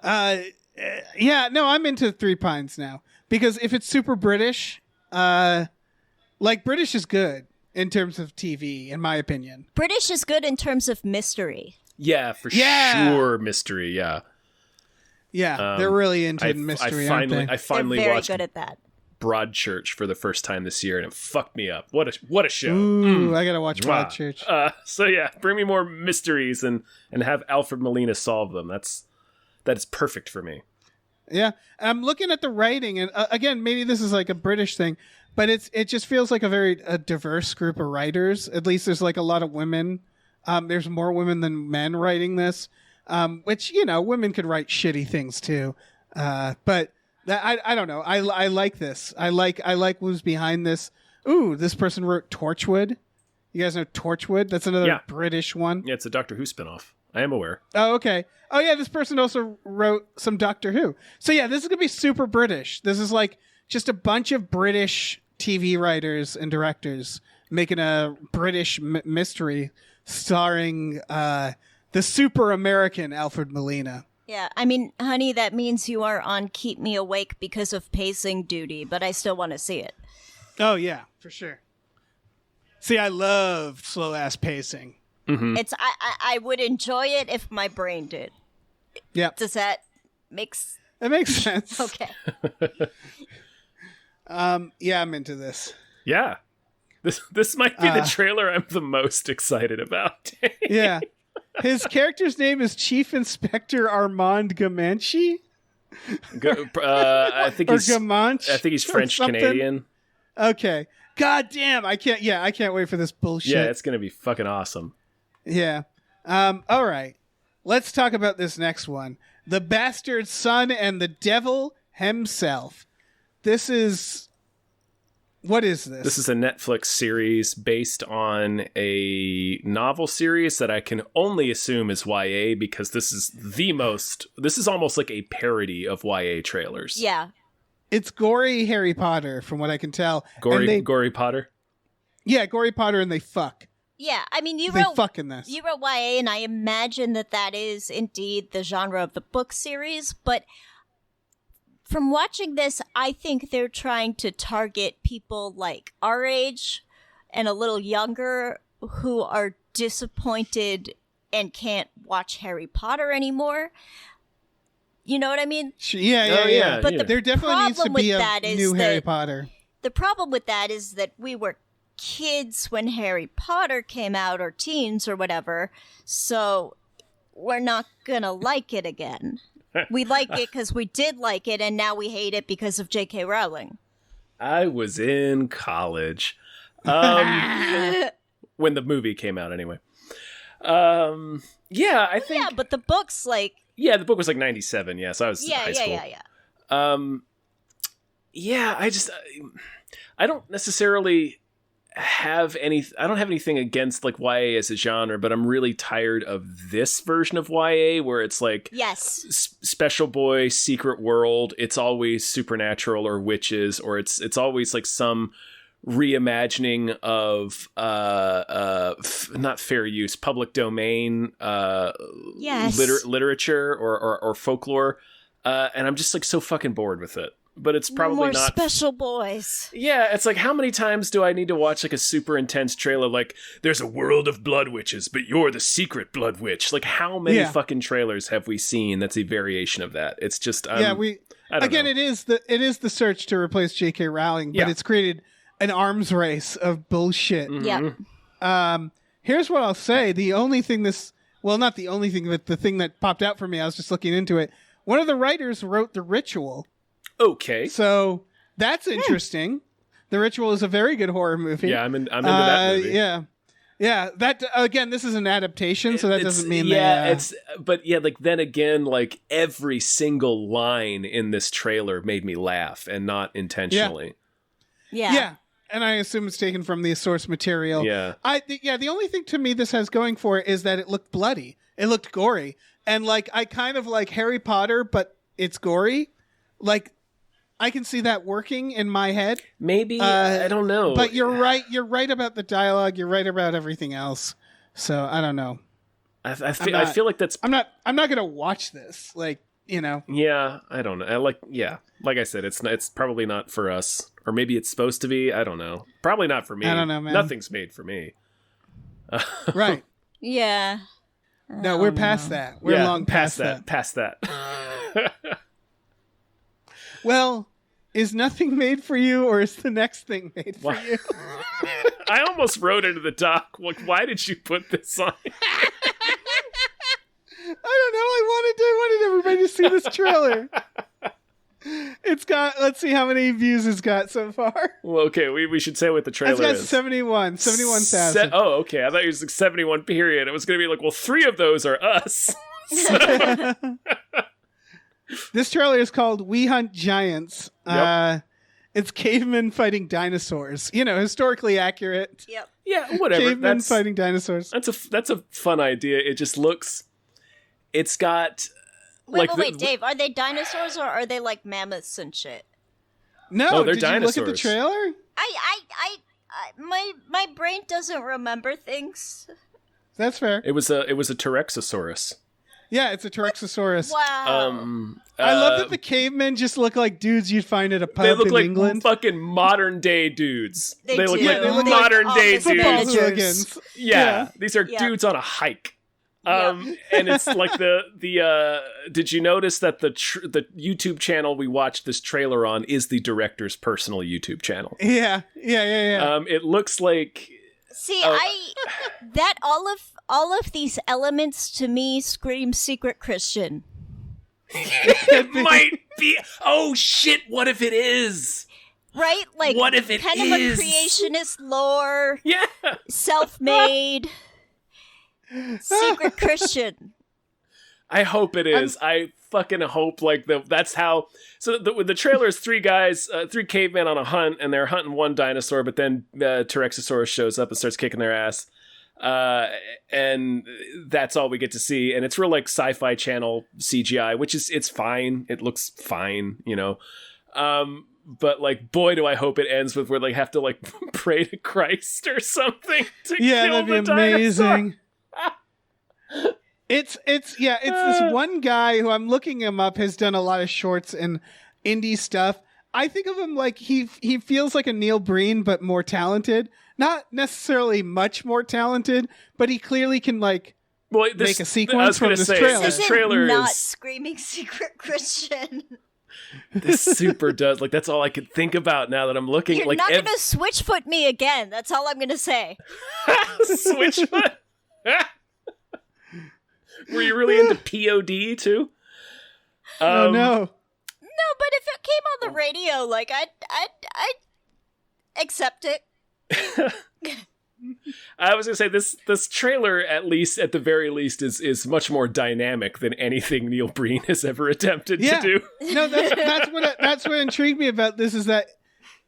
Yeah, no, I'm into Three Pines now because if it's super British, like British is good in terms of TV, in my opinion. British is good in terms of mystery. Yeah, for Yeah. sure. Mystery. Yeah. Yeah, they're really into mystery. I They're finally very watched good at that. Broadchurch for the first time this year, and it fucked me up. What a show! Ooh, I gotta watch Mwah. Broadchurch. So yeah, bring me more mysteries and have Alfred Molina solve them. That is perfect for me. Yeah, I'm looking at the writing, and again, maybe this is like a British thing, but it just feels like a very diverse group of writers. At least there's like a lot of women. There's more women than men writing this, which women could write shitty things too. But I don't know. I like this. I like who's behind this. Ooh, this person wrote Torchwood. You guys know Torchwood? That's another British one. Yeah, it's a Doctor Who spinoff. I am aware. Oh, okay. Oh, yeah, this person also wrote some Doctor Who. So, yeah, this is going to be super British. This is like just a bunch of British TV writers and directors making a British mystery starring the super American Alfred Molina. Yeah, I mean, honey, that means you are on Keep Me Awake because of pacing duty, but I still want to see it. Oh, yeah, for sure. See, I love slow-ass pacing. Mm-hmm. It's I would enjoy it if my brain did. Yeah. Does that make That makes sense. Okay. Yeah, I'm into this. Yeah. This might be the trailer I'm the most excited about. Yeah. His character's name is Chief Inspector Armand Gamanchi? I think he's Gamanche? I think he's or French something? Canadian. Okay. God damn, I can't wait for this bullshit. Yeah, it's gonna be fucking awesome. Yeah. All right. Let's talk about this next one. The Bastard Son and the Devil Himself. What is this? This is a Netflix series based on a novel series that I can only assume is YA because this is almost like a parody of YA trailers. Yeah. It's gory Harry Potter, from what I can tell. Gory Potter? Yeah, gory Potter, and they fuck. Yeah, I mean, They fuck in this. You wrote YA, and I imagine that is indeed the genre of the book series, but from watching this, I think they're trying to target people like our age and a little younger who are disappointed and can't watch Harry Potter anymore. You know what I mean? Yeah. But the there definitely needs to problem be with a that is new Harry that- Potter. The problem with that is that we were kids when Harry Potter came out, or teens or whatever, so we're not gonna like it again. We like it because we did like it, and now we hate it because of J.K. Rowling. I was in college. When the movie came out, anyway. I think... Yeah, but the book's like... Yeah, the book was like 97, so I was in high school. I don't necessarily have anything against like YA as a genre, but I'm really tired of this version of YA where it's like special boy, secret world, it's always supernatural or witches, or it's always like some reimagining of not fair use, public domain literature or folklore, and I'm just like so fucking bored with it. But it's probably more not special boys. Yeah, it's like, how many times do I need to watch like a super intense trailer like there's a world of blood witches, but you're the secret blood witch? Like, how many fucking trailers have we seen that's a variation of that? It's just I don't know. It is the search to replace J.K. Rowling, but it's created an arms race of bullshit. Mm-hmm. Yeah. Here's what I'll say. The only thing not the only thing, but the thing that popped out for me, I was just looking into it. One of the writers wrote The Ritual. Okay. So that's interesting. The Ritual is a very good horror movie. Yeah, I'm into that movie. Yeah. That again, this is an adaptation, so that doesn't mean then again, like every single line in this trailer made me laugh, and not intentionally. Yeah. And I assume it's taken from the source material. Yeah. The only thing to me this has going for it is that it looked bloody. It looked gory. And like I kind of like Harry Potter, but it's gory. Like I can see that working in my head. Maybe I don't know. But you're right. You're right about the dialogue. You're right about everything else. So I don't know. I feel like that's. I'm not gonna watch this. Like, you know. Yeah, I don't know. Like I said, it's probably not for us, or maybe it's supposed to be. I don't know. Probably not for me. I don't know, man. Nothing's made for me. Right. Yeah. No, we're past that. We're long past that. Past that. Well, is nothing made for you, or is the next thing made for you? I almost wrote into the doc, like, why did you put this on? I don't know. I wanted everybody to see this trailer. It's got, let's see how many views it's got so far. Well, okay, we should say what the trailer is. It's got 71,000. Oh, okay. I thought it was like 71 period. It was going to be like, well, 3 of those are us. This trailer is called We Hunt Giants. Yep. It's cavemen fighting dinosaurs. You know, historically accurate. Yep. Yeah, whatever. Cavemen fighting dinosaurs. That's a fun idea. It just looks. It's got. Wait, Dave. Are they dinosaurs or are they like mammoths and shit? No, they're did dinosaurs. you look at the trailer? My brain doesn't remember things. That's fair. It was a Tyrannosaurus. Yeah, it's a Tyrannosaurus. Wow. I love that the cavemen just look like dudes you'd find at a pub They look in like England. Fucking modern day dudes. They look do. like They look modern like day office managers. dudes. Hooligans. Yeah, these are Yeah. dudes on a hike. Yeah. And it's like the did you notice that the YouTube channel we watched this trailer on is the director's personal YouTube channel? Yeah. It looks like See, that all of these elements to me scream secret Christian. it might be. Oh shit! What if it is? Right? Like, what if it kind is? of a creationist lore, Yeah, self-made, secret Christian. I hope it is. I fucking hope that's how. So the trailer is 3 guys, 3 cavemen on a hunt, and they're hunting one dinosaur, but then Tyrannosaurus shows up and starts kicking their ass. And that's all we get to see, and it's real like Sci-Fi Channel CGI, which is it's fine. It looks fine, you know. But like, boy, do I hope it ends with where they have to like pray to Christ or something to kill that'd be the dinosaur. amazing. It's this one guy who, I'm looking him up, has done a lot of shorts and indie stuff. I think of him like he feels like a Neil Breen, but more talented. Not necessarily much more talented, but he clearly can like make a sequence from this trailer. This trailer not is screaming secret Christian. this super does like that's all I could think about now that I'm looking. You're like not gonna switchfoot me again. That's all I'm gonna say. Switchfoot. Were you really into POD too? Oh no. No, but if it came on the radio, like I'd accept it. I was gonna say this trailer, at the very least, is much more dynamic than anything Neil Breen has ever attempted to do. No, that's what intrigued me about this, is that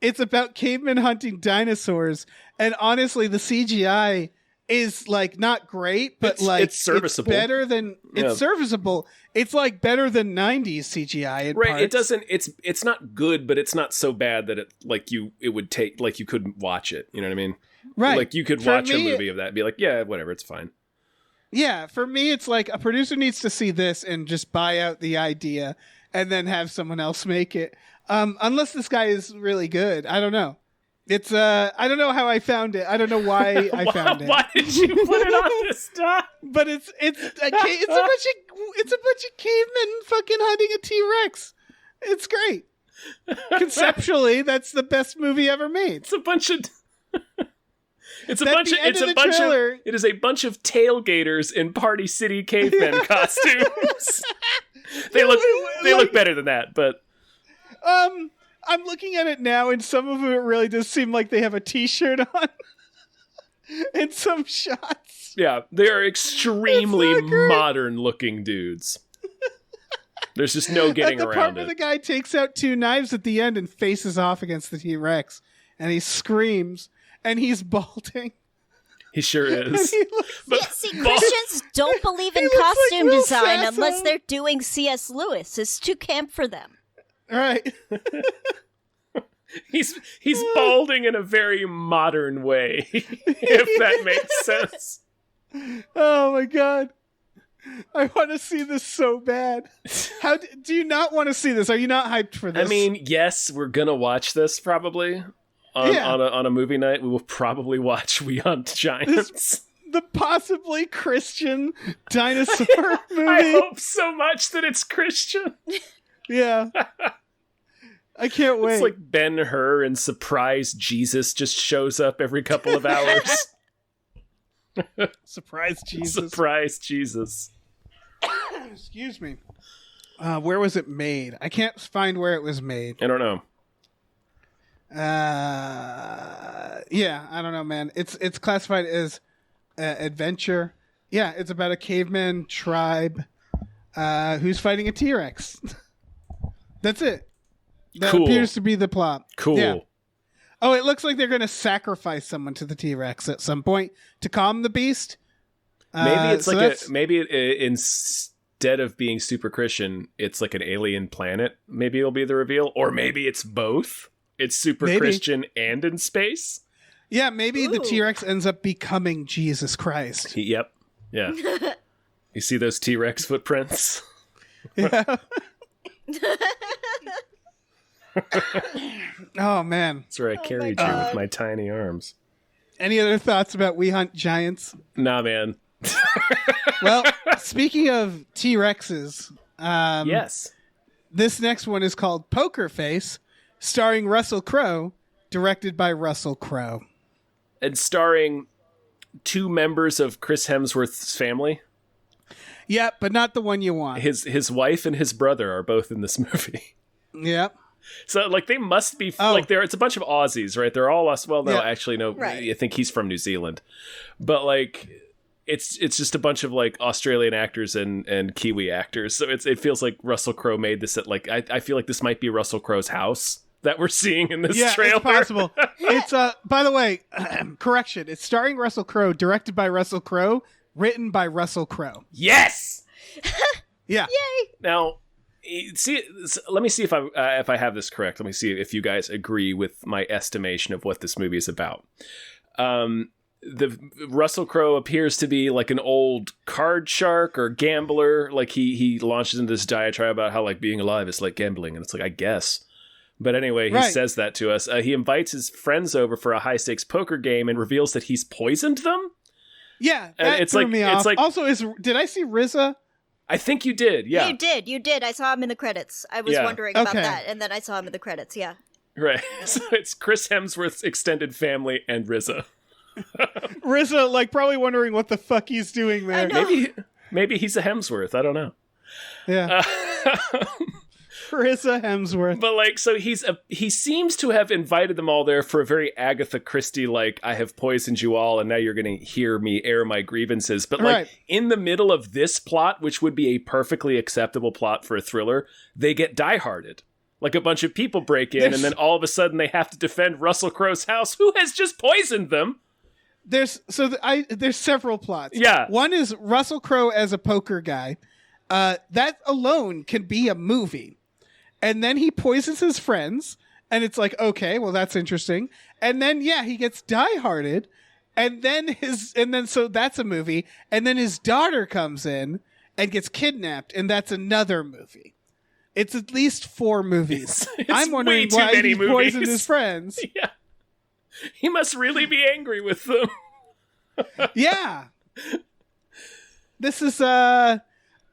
it's about cavemen hunting dinosaurs, and honestly, the CGI is like not great, but it's serviceable. It's better than it's serviceable. It's like better than 90s CGI. Right. Parts. It doesn't. It's not good, but it's not so bad that it would take like you couldn't watch it. You know what I mean? Right. Like you could watch a movie of that and be like, yeah, whatever, it's fine. Yeah, for me, it's like a producer needs to see this and just buy out the idea and then have someone else make it. Unless this guy is really good. I don't know. It's I don't know how I found it. I don't know why I found it. Why did you put it on this doc? But it's a bunch of cavemen fucking hunting a T-Rex. It's great. Conceptually, that's the best movie ever made. It's a bunch of trailer. It is a bunch of tailgaters in Party City cavemen costumes. They look better than that, but I'm looking at it now, and some of it really does seem like they have a T-shirt on in some shots. Yeah, they are extremely modern-looking dudes. There's just no getting at the around part it. where the guy takes out 2 knives at the end and faces off against the T-Rex, and he screams, and he's balding. He sure And is. he looks, See, Christians don't believe in looks like costume Will design Sasso. unless they're doing C.S. Lewis. It's too camp for them. right. He's balding in a very modern way, if that makes sense. Oh my god. I want to see this so bad. How do you not want to see this? Are you not hyped for this? I mean, yes, we're gonna watch this probably on a movie night. We will probably watch We Hunt Giants. the possibly Christian dinosaur movie. I hope so much that it's Christian. Yeah. I can't wait. It's like Ben-Hur and Surprise Jesus just shows up every couple of hours. Surprise Jesus. Surprise Jesus. Excuse me. Where was it made? I can't find where it was made. I don't know. Yeah, I don't know, man. It's classified as adventure. Yeah, it's about a caveman tribe who's fighting a T-Rex. That's it. That Cool. appears to be the plot. Cool. Yeah. Oh, it looks like they're going to sacrifice someone to the T-Rex at some point to calm the beast. Maybe it's so like that's- instead of being super Christian, it's like an alien planet. Maybe it'll be the reveal, or maybe it's both. It's super Maybe. Christian and in space. Yeah, maybe the Ooh. T-Rex ends up becoming Jesus Christ. Yep. Yeah. You see those T-Rex footprints? Yeah. Oh man. That's where I carried you with my tiny arms. Any other thoughts about We Hunt Giants? Nah, man. Well, speaking of T-Rexes, Yes. this next one is called Poker Face, starring Russell Crowe, directed by Russell Crowe. And starring 2 members of Chris Hemsworth's family. Yeah, but not the one you want. His wife and his brother are both in this movie. Yep. So, like, they must be, Oh. like, it's a bunch of Aussies, right? They're all us. Well, no, Yeah. actually, no. Right. I think he's from New Zealand. But, like, it's just a bunch of, like, Australian actors and Kiwi actors. So it feels like Russell Crowe made this at, like, I feel like this might be Russell Crowe's house that we're seeing in this Yeah, trailer. it's possible. It's by the way, correction. It's starring Russell Crowe, directed by Russell Crowe, written by Russell Crowe. Yes! Yeah. Now, let me see if I have this correct. Let me see if you guys agree with my estimation of what this movie is about. The Russell Crowe appears to be like an old card shark or gambler. Like he launches into this diatribe about how like being alive is like gambling, and it's like I guess. But anyway, he Right. says that to us. He invites his friends over for a high stakes poker game and reveals that he's poisoned them. Yeah, And that it's threw like- me it's off. like- Also, did I see RZA? I think you did. Yeah. You did. I saw him in the credits. I was Yeah. wondering about Okay. that, and then I saw him in the credits, yeah. Right. So it's Chris Hemsworth's extended family and RZA. RZA, like, probably wondering what the fuck he's doing there. know. Maybe he's a Hemsworth. I don't know. Yeah. RZA Hemsworth. But like, so he seems to have invited them all there for a very Agatha Christie, like, I have poisoned you all and now you're going to hear me air my grievances. But like, Right. in the middle of this plot, which would be a perfectly acceptable plot for a thriller, they get dieharded. Like a bunch of people break in and then all of a sudden they have to defend Russell Crowe's house, who has just poisoned them. There's several plots. Yeah. One is Russell Crowe as a poker guy. That alone can be a movie. And then he poisons his friends, and it's like, okay, well, that's interesting. And then, yeah, he gets dieharded, and then so that's a movie. And then his daughter comes in and gets kidnapped, and that's another movie. It's at least 4 movies. It's I'm wondering way too why many he poisoned movies. his friends. Yeah. He must really be angry with them. Yeah. This is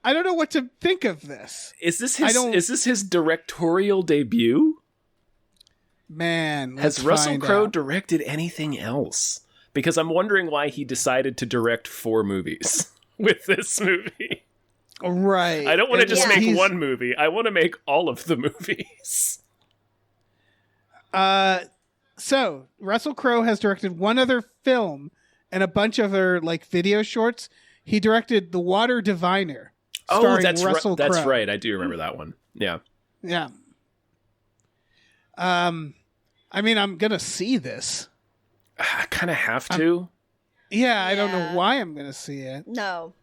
I don't know what to think of this. Is this his directorial debut? Man, Has let's Russell find Crowe out. directed anything else? Because I'm wondering why he decided to direct 4 movies with this movie. Right. I don't want to And just yeah, make he's- one movie. I want to make all of the movies. So Russell Crowe has directed one other film and a bunch of other like video shorts. He directed The Water Diviner. Oh, that's Russell right. That's Crowe. right. I do remember that one. Yeah. Yeah. I mean, I'm gonna see this. I kind of have to. Yeah, I don't know Yeah. why I'm gonna see it. No.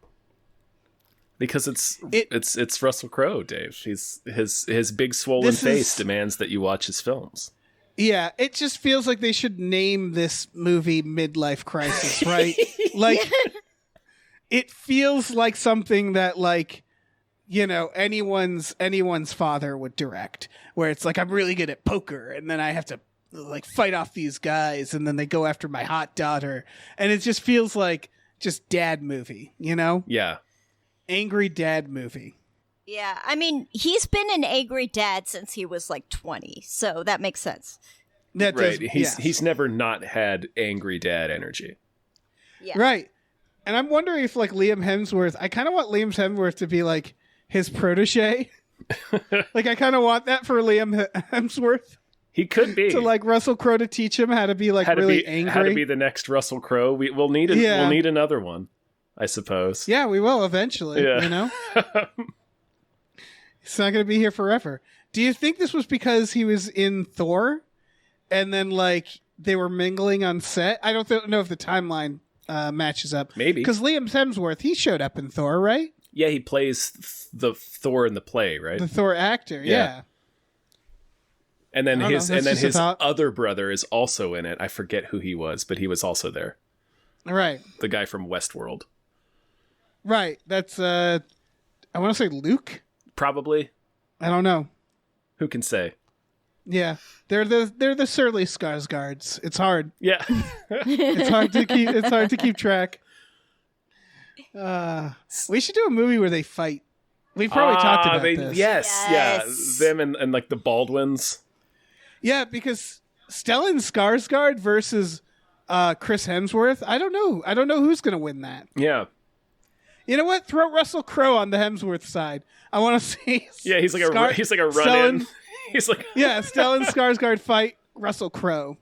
Because it's Russell Crowe, Dave. His big swollen This face is- demands that you watch his films. Yeah, it just feels like they should name this movie Midlife Crisis, right? Like, it feels like something that, like, you know, anyone's father would direct, where it's like, I'm really good at poker, and then I have to like fight off these guys, and then they go after my hot daughter, and it just feels like just dad movie, you know? Yeah. Angry dad movie. Yeah, I mean, he's been an angry dad since he was like 20, so that makes sense. That Right. does, He's never not had angry dad energy. Yeah. right. And I'm wondering if like Liam Hemsworth, I kind of want Liam Hemsworth to be like his protege. Like I kind of want that for Liam Hemsworth He could be. to like Russell Crowe to teach him how to be like really angry. How to be the next Russell Crowe. We'll need Yeah. we'll need another one, I suppose. Yeah, we will eventually, Yeah. you know? He's not going to be here forever. Do you think this was because he was in Thor and then like they were mingling on set? I don't know if the timeline matches up. Maybe. Because Liam Hemsworth, he showed up in Thor, right? Yeah, he plays the Thor in the play, right? The Thor actor, Yeah. yeah. And then I don't know, that's just a his thought. other brother is also in it. I forget who he was, but he was also there. Right. The guy from Westworld. Right. That's I want to say Luke. Probably. I don't know. Who can say? Yeah. They're the surly Skarsgårds. It's hard. Yeah. It's hard to keep track. We should do a movie where they fight. We've probably talked about this. Yes, Yes. yeah. Them and like the Baldwins. Yeah, because Stellan Skarsgård versus Chris Hemsworth. I don't know. I don't know who's going to win that. Yeah. You know what? Throw Russell Crowe on the Hemsworth side. I want to see. Yeah, he's like a run in. Stellan- He's like Yeah, Stellan Skarsgård fight Russell Crowe.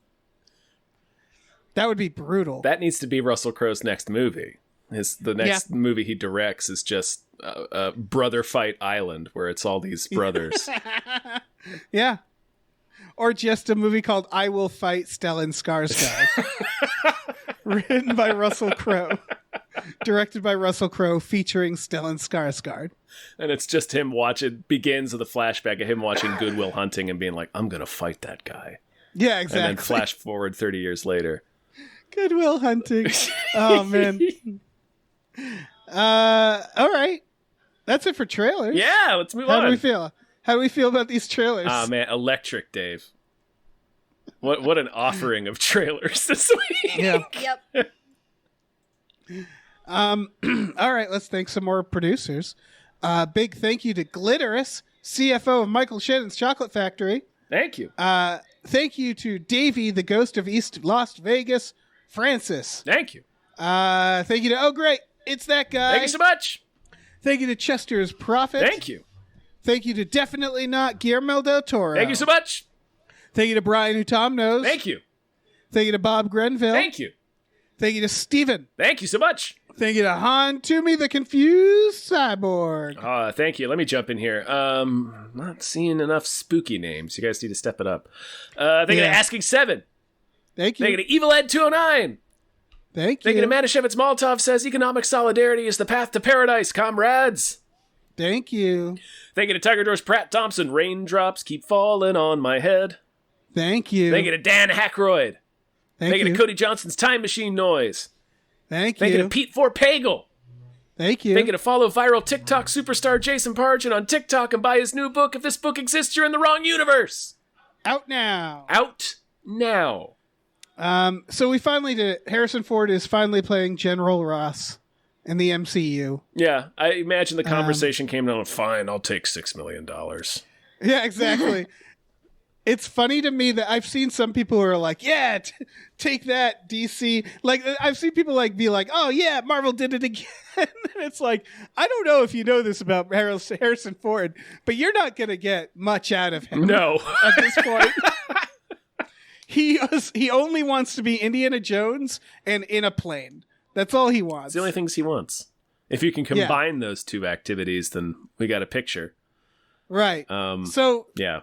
That would be brutal. that needs to be Russell Crowe's next movie. The next movie he directs is just Brother Fight Island, where it's all these brothers. Yeah. Or just a movie called I Will Fight Stellan Skarsgård. Written by Russell Crowe. Directed by Russell Crowe, featuring Stellan Skarsgård. And it's just him begins with a flashback of him watching Good Will Hunting and being like, I'm going to fight that guy. Yeah, And exactly. then flash forward 30 years later. Goodwill Hunting. Oh, man. All right. That's it for trailers. Yeah, let's move How on. do we feel? How do we feel about these trailers? Ah, man, electric, Dave. What an offering of trailers this week. Yeah. Yep. All right, let's thank some more producers. Big thank you to Glitterous, CFO of Michael Shannon's Chocolate Factory. Thank you. Thank you to Davey, the ghost of East Las Vegas, Francis. Thank you. Thank you to, oh great, it's that guy. Thank you so much. Thank you to Chester's Prophet. Thank you. Thank you to Definitely Not Guillermo del Toro. Thank you so much. Thank you to Brian, who Tom knows. Thank you. Thank you to Bob Grenville. Thank you. Thank you to Steven. Thank you so much. Thank you to Han Toomey, the confused cyborg. Thank you. Let me jump in here. Not seeing enough spooky names. You guys need to step it up. Thank you to Asking Seven. Thank you. Thank you to Evil Ed 209. Thank Thank you. you to Manischewitz Maltov says economic solidarity is the path to paradise, comrades. Thank you. Thank you to Tiger Doors Pratt Thompson. Raindrops keep falling on my head. Thank you. Thank you to Dan Hackroyd. Thank you to Cody Johnson's Time Machine Noise. Thank Thank you you. to Pete Forpagel. Thank you. Thank you to follow viral TikTok superstar Jason Pargin on TikTok and buy his new book, If This Book Exists, You're in the Wrong Universe. Out now. Out now. So we finally did it. Harrison Ford is finally playing General Ross in the MCU. Yeah, I imagine the conversation came down, fine, I'll take $6 million. Yeah, exactly. It's funny to me that I've seen some people who are like, yeah, take that, DC. Like, I've seen people like be like, oh, yeah, Marvel did it again. And it's like, I don't know if you know this about Harrison Ford, but you're not going to get much out of him No. at this point. he only wants to be Indiana Jones and in a plane. That's all he wants. It's the only things he wants. If you can combine those two activities, then we got a picture. Right. So yeah.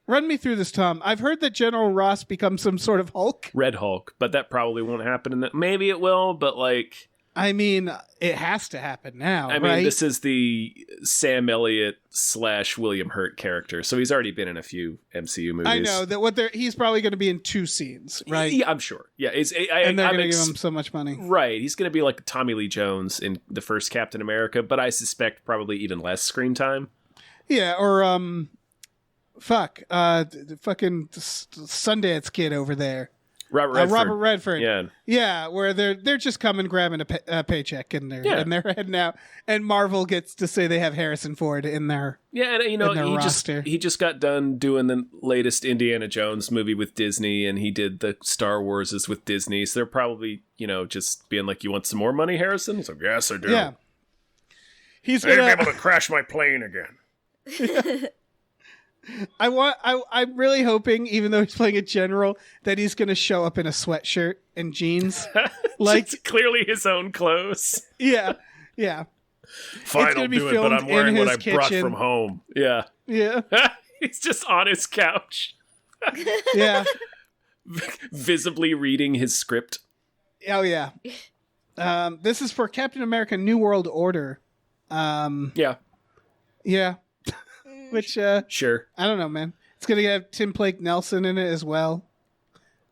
Run me through this, Tom. I've heard that General Ross becomes some sort of Hulk. Red Hulk, but that probably won't happen. Maybe it will, but like... I mean, it has to happen now, I mean, this is the Sam Elliott / William Hurt character, so he's already been in a few MCU movies. I know that he's probably going to be in 2 scenes, right? Yeah, I'm sure. Yeah, and they're going to give him so much money. Right, he's going to be like Tommy Lee Jones in the first Captain America, but I suspect probably even less screen time. Yeah, or the fucking Sundance Kid over there. Robert Redford. Yeah, where they're just coming grabbing a paycheck and they're heading out, and Marvel gets to say they have Harrison Ford in there. Yeah, and he just got done doing the latest Indiana Jones movie with Disney, and he did the Star Warses with Disney. So they're probably just being like, "You want some more money, Harrison?" He's like, "Yes, I do." Yeah, he's gonna be able to crash my plane again. I'm really hoping, even though he's playing a general, that he's going to show up in a sweatshirt and jeans. Like clearly his own clothes. Yeah. Fine, I'll do it, but I'm wearing what I brought from home. Yeah. Yeah. He's just on his couch. Yeah. Visibly reading his script. Oh, yeah. This is for Captain America New World Order. Yeah. Which, sure. I don't know, man. It's going to have Tim Blake Nelson in it as well.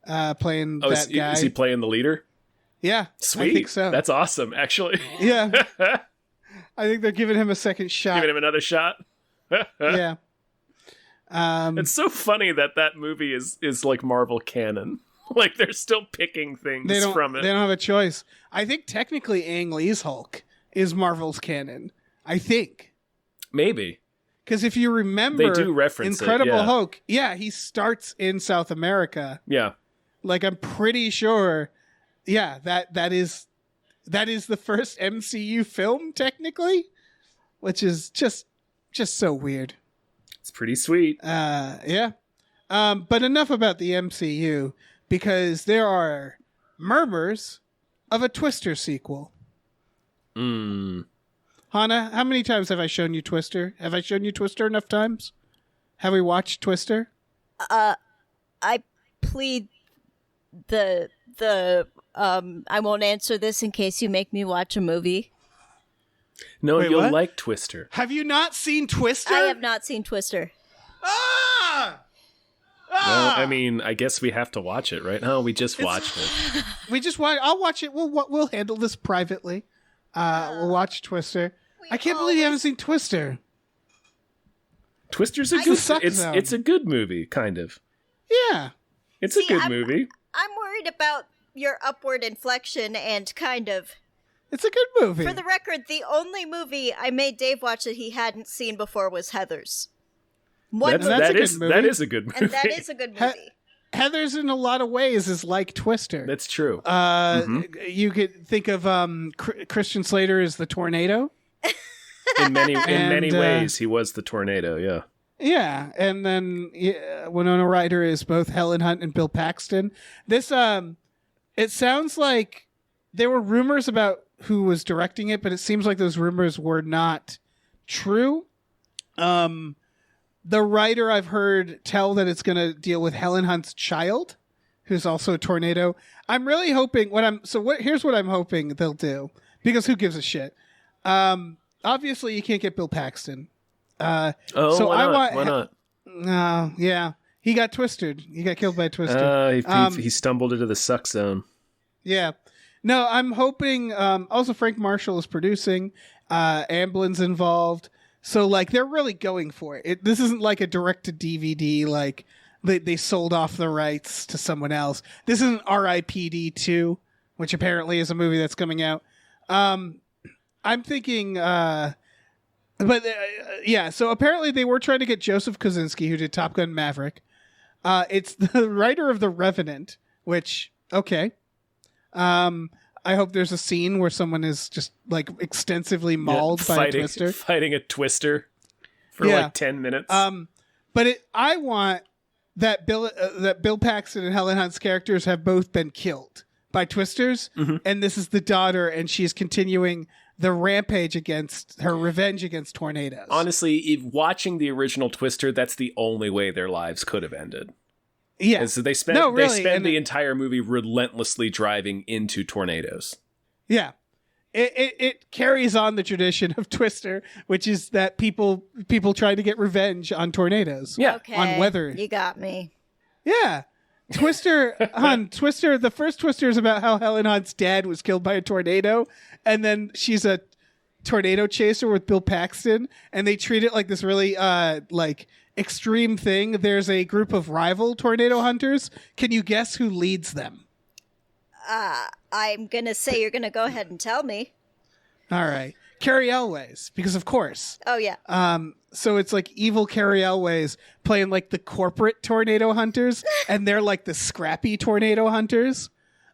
Playing that guy. Is he playing the leader? Yeah. Sweet. I think so. That's awesome, actually. Yeah. I think they're giving him a second shot. Giving him another shot? Yeah. It's so funny that movie is like Marvel canon. Like, they're still picking things from it. They don't have a choice. I think technically Ang Lee's Hulk is Marvel's canon. I think. Maybe. Because if you remember, they do reference Incredible Hulk, he starts in South America. Yeah, like I'm pretty sure. Yeah, that is the first MCU film technically, which is just so weird. It's pretty sweet. Yeah. But enough about the MCU, because there are murmurs of a Twister sequel. Hana, how many times have I shown you Twister? Have I shown you Twister enough times? Have we watched Twister? I plead the I won't answer this in case you make me watch a movie. No, Wait, you'll what? like Twister. Have you not seen Twister? I have not seen Twister. Ah! Well, I mean, I guess we have to watch it, right? No, we just watched it. We just watch. I'll watch it. We'll handle this privately. We'll watch Twister. I can't believe you haven't seen Twister. Twister's a good movie, kind of. Yeah. It's a good movie. I'm worried about your upward inflection and kind of. It's a good movie. For the record, the only movie I made Dave watch that he hadn't seen before was Heathers. That is a good movie. And that is a good movie. Heathers in a lot lot of ways is like Twister. That's true. You could think of Christian Slater as the tornado. In many ways, he was the tornado. Yeah. Yeah, and then Winona Ryder is both Helen Hunt and Bill Paxton. This it sounds like there were rumors about who was directing it, but it seems like those rumors were not true. The writer I've heard tell that it's going to deal with Helen Hunt's child, who's also a tornado. I'm really hoping here's what I'm hoping they'll do, because who gives a shit? Obviously you can't get Bill Paxton. Why not? Yeah. He got twisted. He got killed by a twister. He stumbled into the suck zone. Yeah. No, I'm hoping also Frank Marshall is producing. Amblin's involved. So, like, they're really going for it. This isn't like a direct-to-DVD, like, they sold off the rights to someone else. This isn't R.I.P.D. 2, which apparently is a movie that's coming out. I'm thinking... so apparently they were trying to get Joseph Kosinski, who did Top Gun Maverick. It's the writer of The Revenant, which, okay. I hope there's a scene where someone is just like extensively mauled by a twister. Fighting a twister for like 10 minutes. But I want that Bill Paxton and Helen Hunt's characters have both been killed by twisters, and this is the daughter, and she's continuing the rampage against her revenge against tornadoes. Honestly, watching the original Twister, that's the only way their lives could have ended. Yeah. And so they spend the entire movie relentlessly driving into tornadoes. Yeah. It carries on the tradition of Twister, which is that people try to get revenge on tornadoes. Yeah. Okay, on weather. You got me. Yeah. Twister, the first Twister is about how Helen Hunt's dad was killed by a tornado, and then she's a tornado chaser with Bill Paxton, and they treat it like this really extreme thing. There's a group of rival tornado hunters. Can you guess who leads them? I'm gonna say you're gonna go ahead and tell me. All right. Carrie Elways, because of course. Oh yeah. So it's like evil Carrie Elways playing like the corporate tornado hunters, and they're like the scrappy tornado hunters.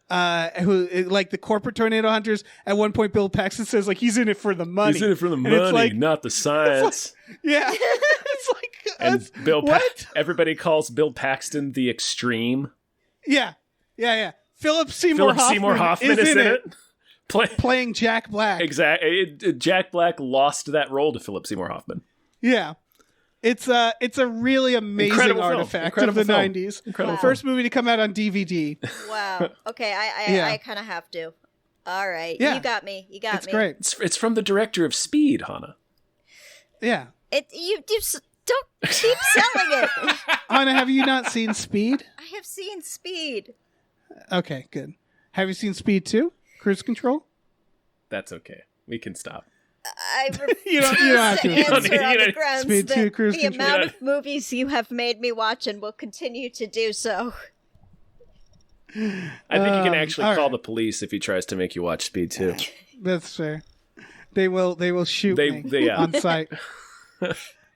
Who like the corporate tornado hunters? At one point, Bill Paxton says like he's in it for the money. He's in it for the And money, it's like, not the science. yeah, it's like And what? Everybody calls Bill Paxton the Extreme. Yeah. Philip Seymour Hoffman is in it. Playing Jack Black. Exactly. Jack Black lost that role to Philip Seymour Hoffman. Yeah. It's a really amazing Incredible film. artifact Incredible of the film. 90s. Incredible Wow. First movie to come out on DVD. Wow. Okay, Yeah. I kind of have to. All right. Yeah. You got me. It's great. It's from the director of Speed, Hana. Yeah. Don't keep selling it. Anna, have you not seen Speed? I have seen Speed. Okay, good. Have you seen Speed 2? Cruise Control? That's okay. We can stop. I You don't have to. answer on you the don't- grounds Speed 2, that Cruise the Control. amount of movies you have made me watch and will continue to do so. I think you can actually all call right. the police if he tries to make you watch Speed 2. That's fair. They will shoot me yeah. on sight.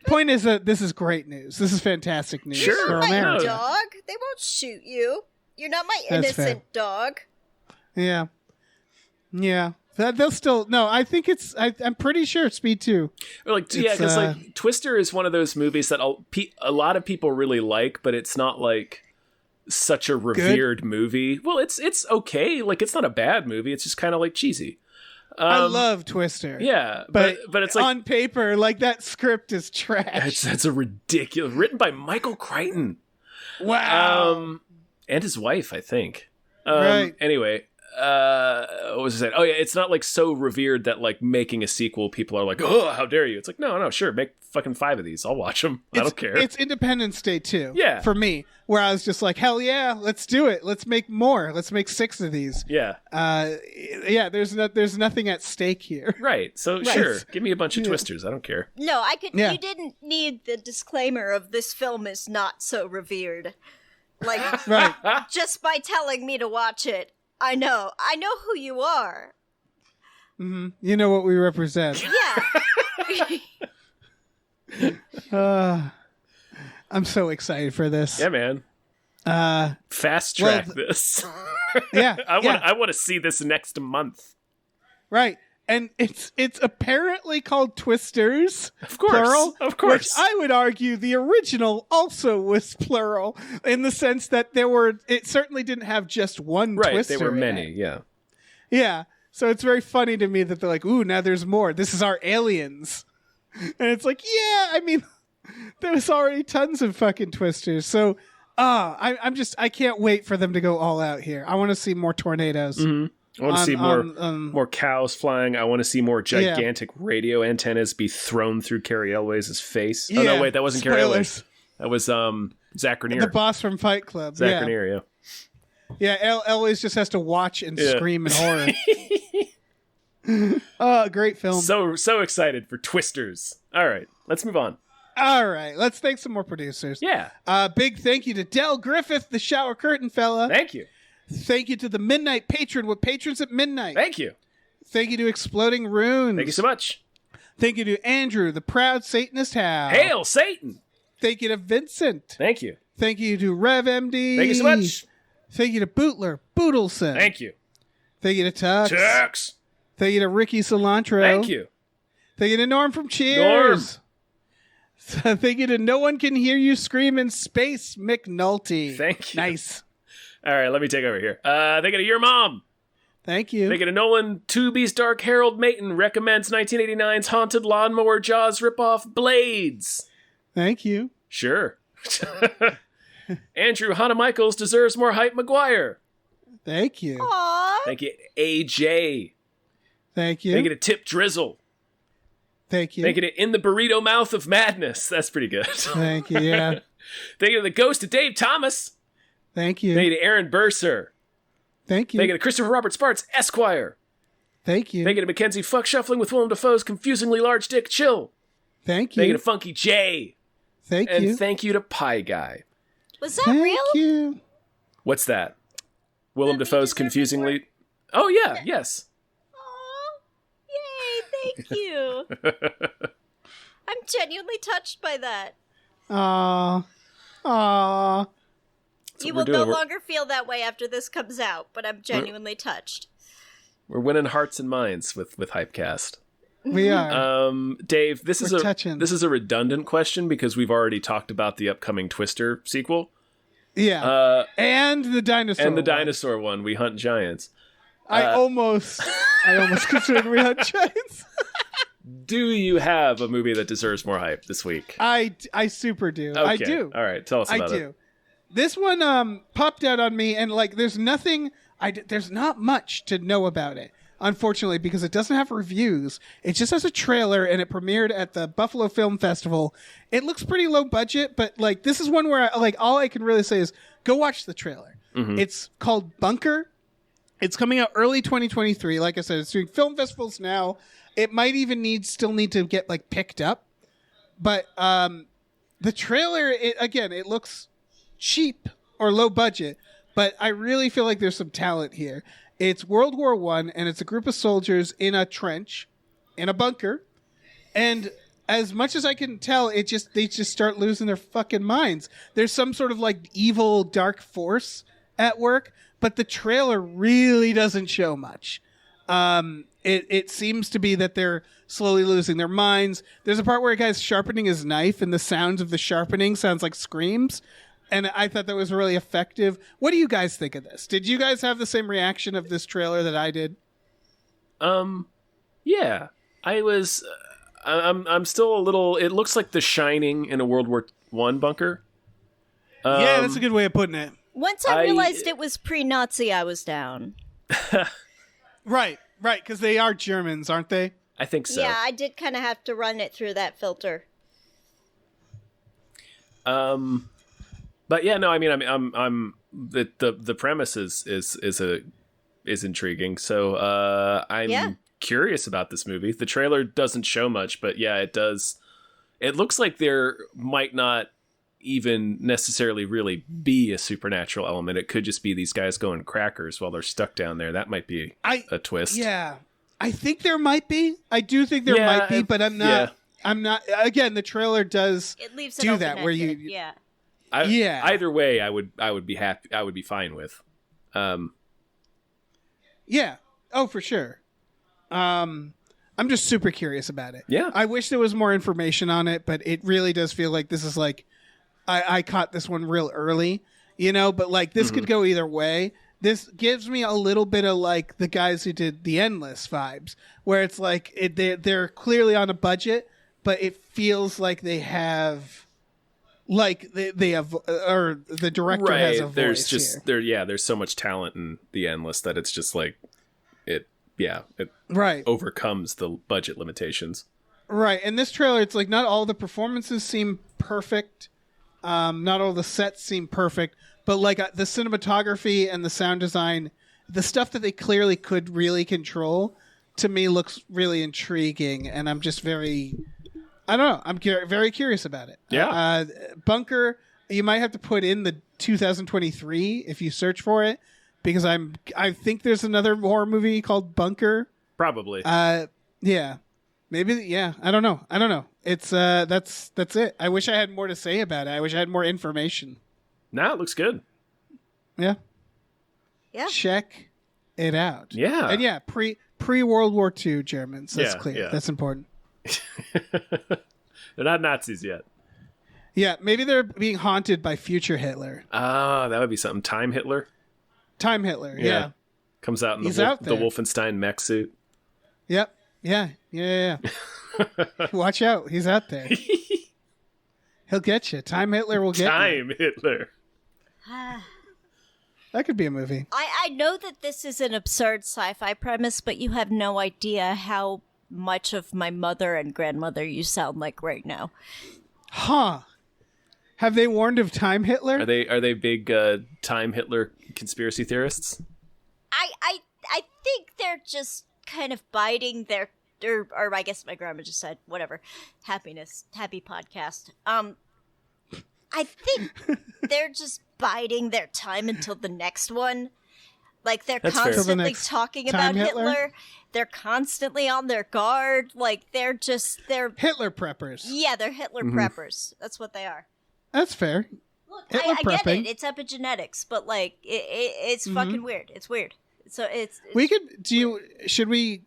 Point is that this is great news. This is fantastic news Sure. for You're not my America. dog. They won't shoot you. You're not my That's innocent dog. Yeah. They'll still no. I think I'm pretty sure it's Speed 2. Or because Twister is one of those movies that a lot of people really like, but it's not like such a revered movie. Well, it's okay. Like it's not a bad movie. It's just kind of like cheesy. I love Twister. Yeah, but it's like on paper, like that script is trash. that's a ridiculous. Written by Michael Crichton. Wow. And his wife, I think. Right. Anyway, what was I saying? Oh yeah, it's not like so revered that like making a sequel, people are like, oh, how dare you? It's like, no, sure, make fucking 5 of these. I'll watch them. I don't care. It's Independence Day 2. Yeah. For me, where I was just like, hell yeah, let's do it. Let's make more. Let's make 6 of these. Yeah. Yeah. There's nothing at stake here. Right. So sure, give me a bunch of twisters. I don't care. No, I could. Yeah. You didn't need the disclaimer of this film is not so revered. Like, Right. just by telling me to watch it, I know who you are. You know what we represent. Yeah. I'm so excited for this. Yeah, man. Fast track this. Yeah. I want to see this next month. Right. And it's apparently called Twisters. Of course. Plural. Of course. Which I would argue the original also was plural in the sense that it certainly didn't have just one Right. Twister. There were in many. it. Yeah. Yeah. So it's very funny to me that they're like, ooh, now there's more. This is our aliens. And it's like, yeah, I mean, there was already tons of fucking Twisters. So I can't wait for them to go all out here. I want to see more tornadoes. Mm-hmm. I want to see more cows flying. I want to see more gigantic radio antennas be thrown through Carrie Elways' face. Oh, no, wait, that wasn't Carrie Elways. That was Zach Grenier. The boss from Fight Club. Zach Grenier, yeah. Yeah, Elways just has to watch and scream in horror. Oh, great film. So excited for Twisters. All right, let's move on. All right, let's thank some more producers. Yeah. Big thank you to Del Griffith, the shower curtain fella. Thank you. Thank you to the Midnight Patron with patrons at midnight. Thank you. Thank you to Exploding Runes. Thank you so much. Thank you to Andrew, the proud Satanist Hal. Hail Satan. Thank you to Vincent. Thank you. Thank you to Rev MD. Thank you so much. Thank you to Bootler, Boodleson. Thank you. Thank you to Tux. Tux. Thank you to Ricky Cilantro. Thank you. Thank you to Norm from Cheers. So thank you to No One Can Hear You Scream in Space, McNulty. Thank you. Nice. All right, let me take over here. Thank you to Your Mom. Thank you. Thank you to Nolan Tubi's Dark Harold Mayton recommends 1989's Haunted Lawnmower Jaws ripoff Blades. Thank you. Sure. Andrew Hana Michels deserves more hype McGuire. Thank you. Aww. Thank you, AJ. Thank you. Thank you to Tip Drizzle. Thank you. Thank you to In the Burrito Mouth of Madness. That's pretty good. Thank you. Yeah. Thank you to the Ghost of Dave Thomas. Thank you. Thank you to Aaron Burser. Thank you. Thank you to Christopher Robert Sparks, Esquire. Thank you. Thank you to Mackenzie Fuck Shuffling with Willem Dafoe's confusingly large dick Chill. Thank you. Thank you to Funky J. Thank And you. thank you to Pie Guy. Was that Thank real? you. What's that? Willem That Dafoe's means confusingly... Oh, yeah, yes. Aw. Yay, thank you. I'm genuinely touched by that. Aw. Aw. You we're will doing. no We're- longer feel that way after this comes out, but I'm genuinely touched. We're winning hearts and minds with Hypecast. We are. Dave, this is We're touching. a redundant question because we've already talked about the upcoming Twister sequel. Yeah. And the dinosaur. And the one. dinosaur one, We Hunt Giants. I almost considered We Hunt Giants. Do you have a movie that deserves more hype this week? I super do. Okay. I do. All right, tell us about I it. do. This one popped out on me, and like, there's nothing. There's not much to know about it, unfortunately, because it doesn't have reviews. It just has a trailer, and it premiered at the Buffalo Film Festival. It looks pretty low budget, but like, this is one where all I can really say is go watch the trailer. Mm-hmm. It's called Bunker. It's coming out early 2023. Like I said, it's doing film festivals now. It might even still need to get like picked up, but the trailer, it looks cheap or low budget, but I really feel like there's some talent here. It's World War I, and it's a group of soldiers in a trench, in a bunker, and as much as I can tell, they just start losing their fucking minds. There's some sort of like evil dark force at work, but the trailer really doesn't show much. It seems to be that they're slowly losing their minds. There's a part where a guy's sharpening his knife, and the sounds of the sharpening sounds like screams. And I thought that was really effective. What do you guys think of this? Did you guys have the same reaction of this trailer that I did? Yeah. I was. I'm still a little. It looks like The Shining in a World War I bunker. Yeah, that's a good way of putting it. Once I realized it was pre-Nazi, I was down. Right, because they are Germans, aren't they? I think so. Yeah, I did kind of have to run it through that filter. But yeah, no, I mean, I'm the premise is intriguing. So I'm curious about this movie. The trailer doesn't show much, but yeah, it does. It looks like there might not even necessarily really be a supernatural element. It could just be these guys going crackers while they're stuck down there. That might be a twist. Yeah, I think there might be. I do think there might be, but I'm not. Yeah. I'm not. Again, the trailer does It leaves do it that where you. yeah. Either way, I would be happy. I would be fine with. Yeah. Oh, for sure. I'm just super curious about it. Yeah. I wish there was more information on it, but it really does feel like this is like I caught this one real early, but like this could go either way. This gives me a little bit of like the guys who did The Endless vibes, where it's like they're clearly on a budget, but it feels like they have like they have or the director has a voice. There's just here. there's so much talent in The Endless that it's just like it right overcomes the budget limitations. Right. And this trailer, it's like not all the performances seem perfect. Not all the sets seem perfect, but like the cinematography and the sound design, the stuff that they clearly could really control, to me looks really intriguing. And I'm just very very curious about it. Yeah. Bunker, you might have to put in the 2023 if you search for it, because I think there's another horror movie called Bunker. Probably. Yeah. Maybe, yeah. I don't know. It's that's it. I wish I had more to say about it. I wish I had more information. No, it looks good. Yeah. Yeah. Check it out. Yeah. And yeah, pre World War II Germans. That's Yeah, clear. yeah. That's important. They're not Nazis yet. Yeah, maybe they're being haunted by future Hitler. Ah, that would be something. Time Hitler? Time Hitler, yeah. Comes out in He's the out there. Wolfenstein mech suit. Yep. Yeah. Watch out. He's out there. He'll get you. Time Hitler will get you. Time Hitler. That could be a movie. I know that this is an absurd sci-fi premise, but you have no idea how much of my mother and grandmother you sound like right now. Huh. Have they warned of Time Hitler? Are they big Time Hitler conspiracy theorists? I think they're just kind of biding their, or I guess my grandma just said, whatever, happy podcast. I think they're just biding their time until the next one. Like, they're That's fair. constantly talking about Hitler? Hitler. They're constantly on their guard. Like, they're Hitler preppers. Yeah, they're Hitler preppers. That's what they are. That's fair. Look, Hitler I get prepping. it. It's epigenetics, but like it's fucking weird. It's weird. So it's We could should we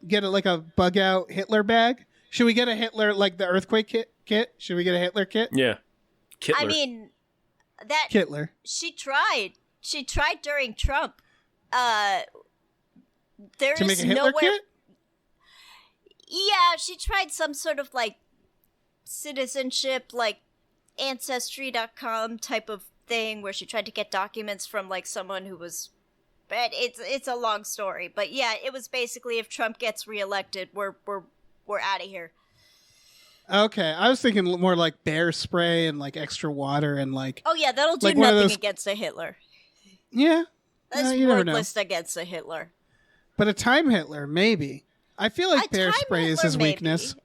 get a bug out Hitler bag? Should we get a Hitler like the earthquake kit? Should we get a Hitler kit? Yeah. Hitler. I mean that Hitler. she tried during Trump. There To is make a Hitler nowhere. kit? Yeah, she tried some sort of like citizenship, like Ancestry.com type of thing where she tried to get documents from like someone who was. But it's a long story. But yeah, it was basically if Trump gets reelected, we're out of here. Okay, I was thinking more like bear spray and like extra water and like. Oh yeah, that'll do Like one of nothing those- against a Hitler. Yeah. That's you never know. worthless against a Hitler. But a Time Hitler, maybe. I feel like A bear Time spray is Hitler, his maybe. weakness.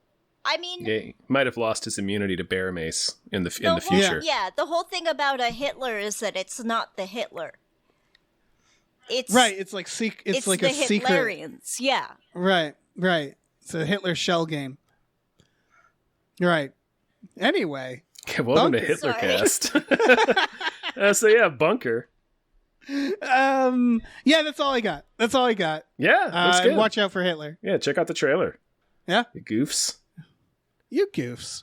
I mean, Yeah, he might have lost his immunity to bear mace in the whole- future. Yeah, the whole thing about a Hitler is that it's not the Hitler. It's Right, it's like it's like the a secret. Hitlerians. Yeah. Right. It's a Hitler shell game. Right. Anyway, Welcome to Bunker. Hitlercast. So yeah, Bunker. yeah, that's all I got. Yeah, looks good. Watch out for Hitler. Yeah, check out the trailer. Yeah, You goofs. you goofs.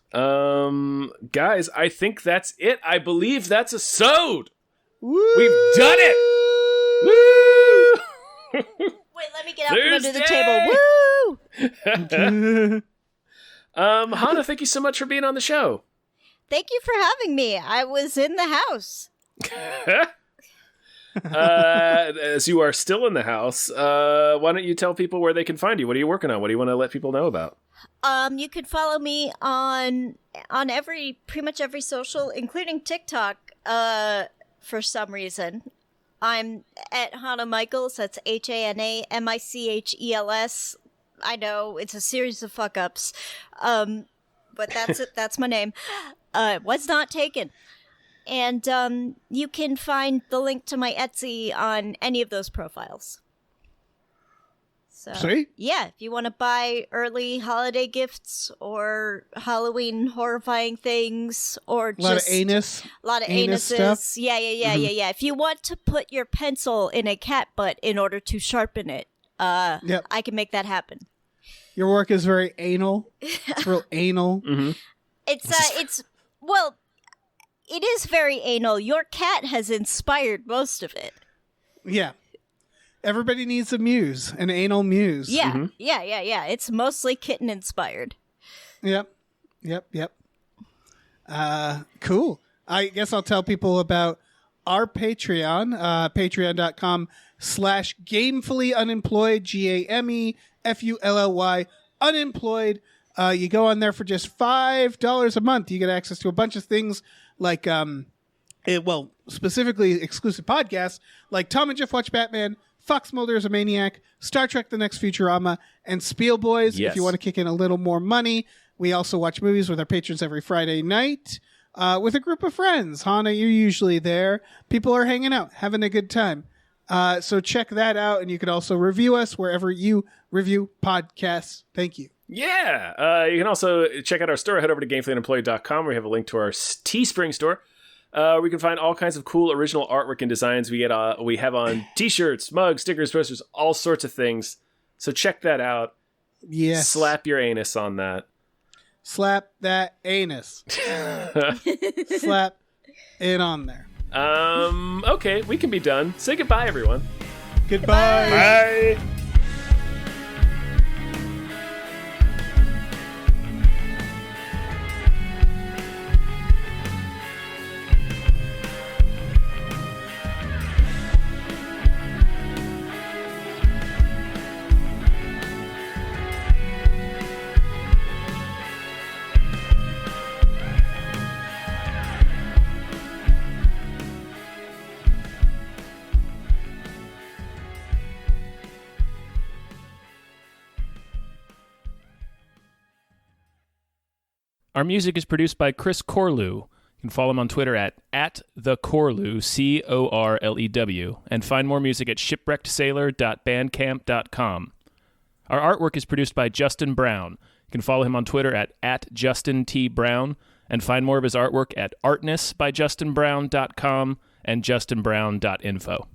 Guys, I think that's it. I believe that's a sewed. Woo! We've done it. Woo! Wait, let me get out from under the Thursday! table. Woo! Hana, thank you so much for being on the show. Thank you for having me. I was in the house. As you are still in the house, why don't you tell people where they can find you? What are you working on? What do you want to let people know about? You can follow me on pretty much every social, including TikTok. For some reason, I'm at Hana Michels. That's HANAMICHELS. I know it's a series of fuck ups, but that's it. That's my name. Was not taken. And you can find the link to my Etsy on any of those profiles. So, Sweet. yeah, if you want to buy early holiday gifts or Halloween horrifying things or A lot just of anus. a lot of anus anuses. stuff. Yeah. If you want to put your pencil in a cat butt in order to sharpen it, Yep. I can make that happen. Your work is very anal. It's real anal. It's well, it is very anal. Your cat has inspired most of it. Yeah. Everybody needs a muse, an anal muse. Yeah, yeah. It's mostly kitten inspired. Yep. Cool. I guess I'll tell people about our Patreon, patreon.com/gamefully unemployed, GAMEFULLY unemployed. You go on there for just $5 a month. You get access to a bunch of things like, specifically exclusive podcasts like Tom and Jeff Watch Batman, Fox Mulder is a Maniac, Star Trek The Next Futurama, and Spiel Boys. Yes. If you want to kick in a little more money, we also watch movies with our patrons every Friday night with a group of friends. Hana, you're usually there. People are hanging out, having a good time. So check that out, and you can also review us wherever you review podcasts. Thank you. Yeah. You can also check out our store. Head over to gamefullyunemployed.com where we have a link to our Teespring store. We can find all kinds of cool original artwork and designs. We have on t-shirts, mugs, stickers, posters, all sorts of things. So check that out. Yes. Slap your anus on that. Slap that anus. Slap it on there. Okay, we can be done. Say goodbye, everyone. Goodbye. Bye. Our music is produced by Chris Corlew. You can follow him on Twitter at @thecorlew, Corlew, and find more music at shipwreckedsailor.bandcamp.com. Our artwork is produced by Justin Brown. You can follow him on Twitter at @JustinTBrown, and find more of his artwork at artnessbyjustinbrown.com and justinbrown.info.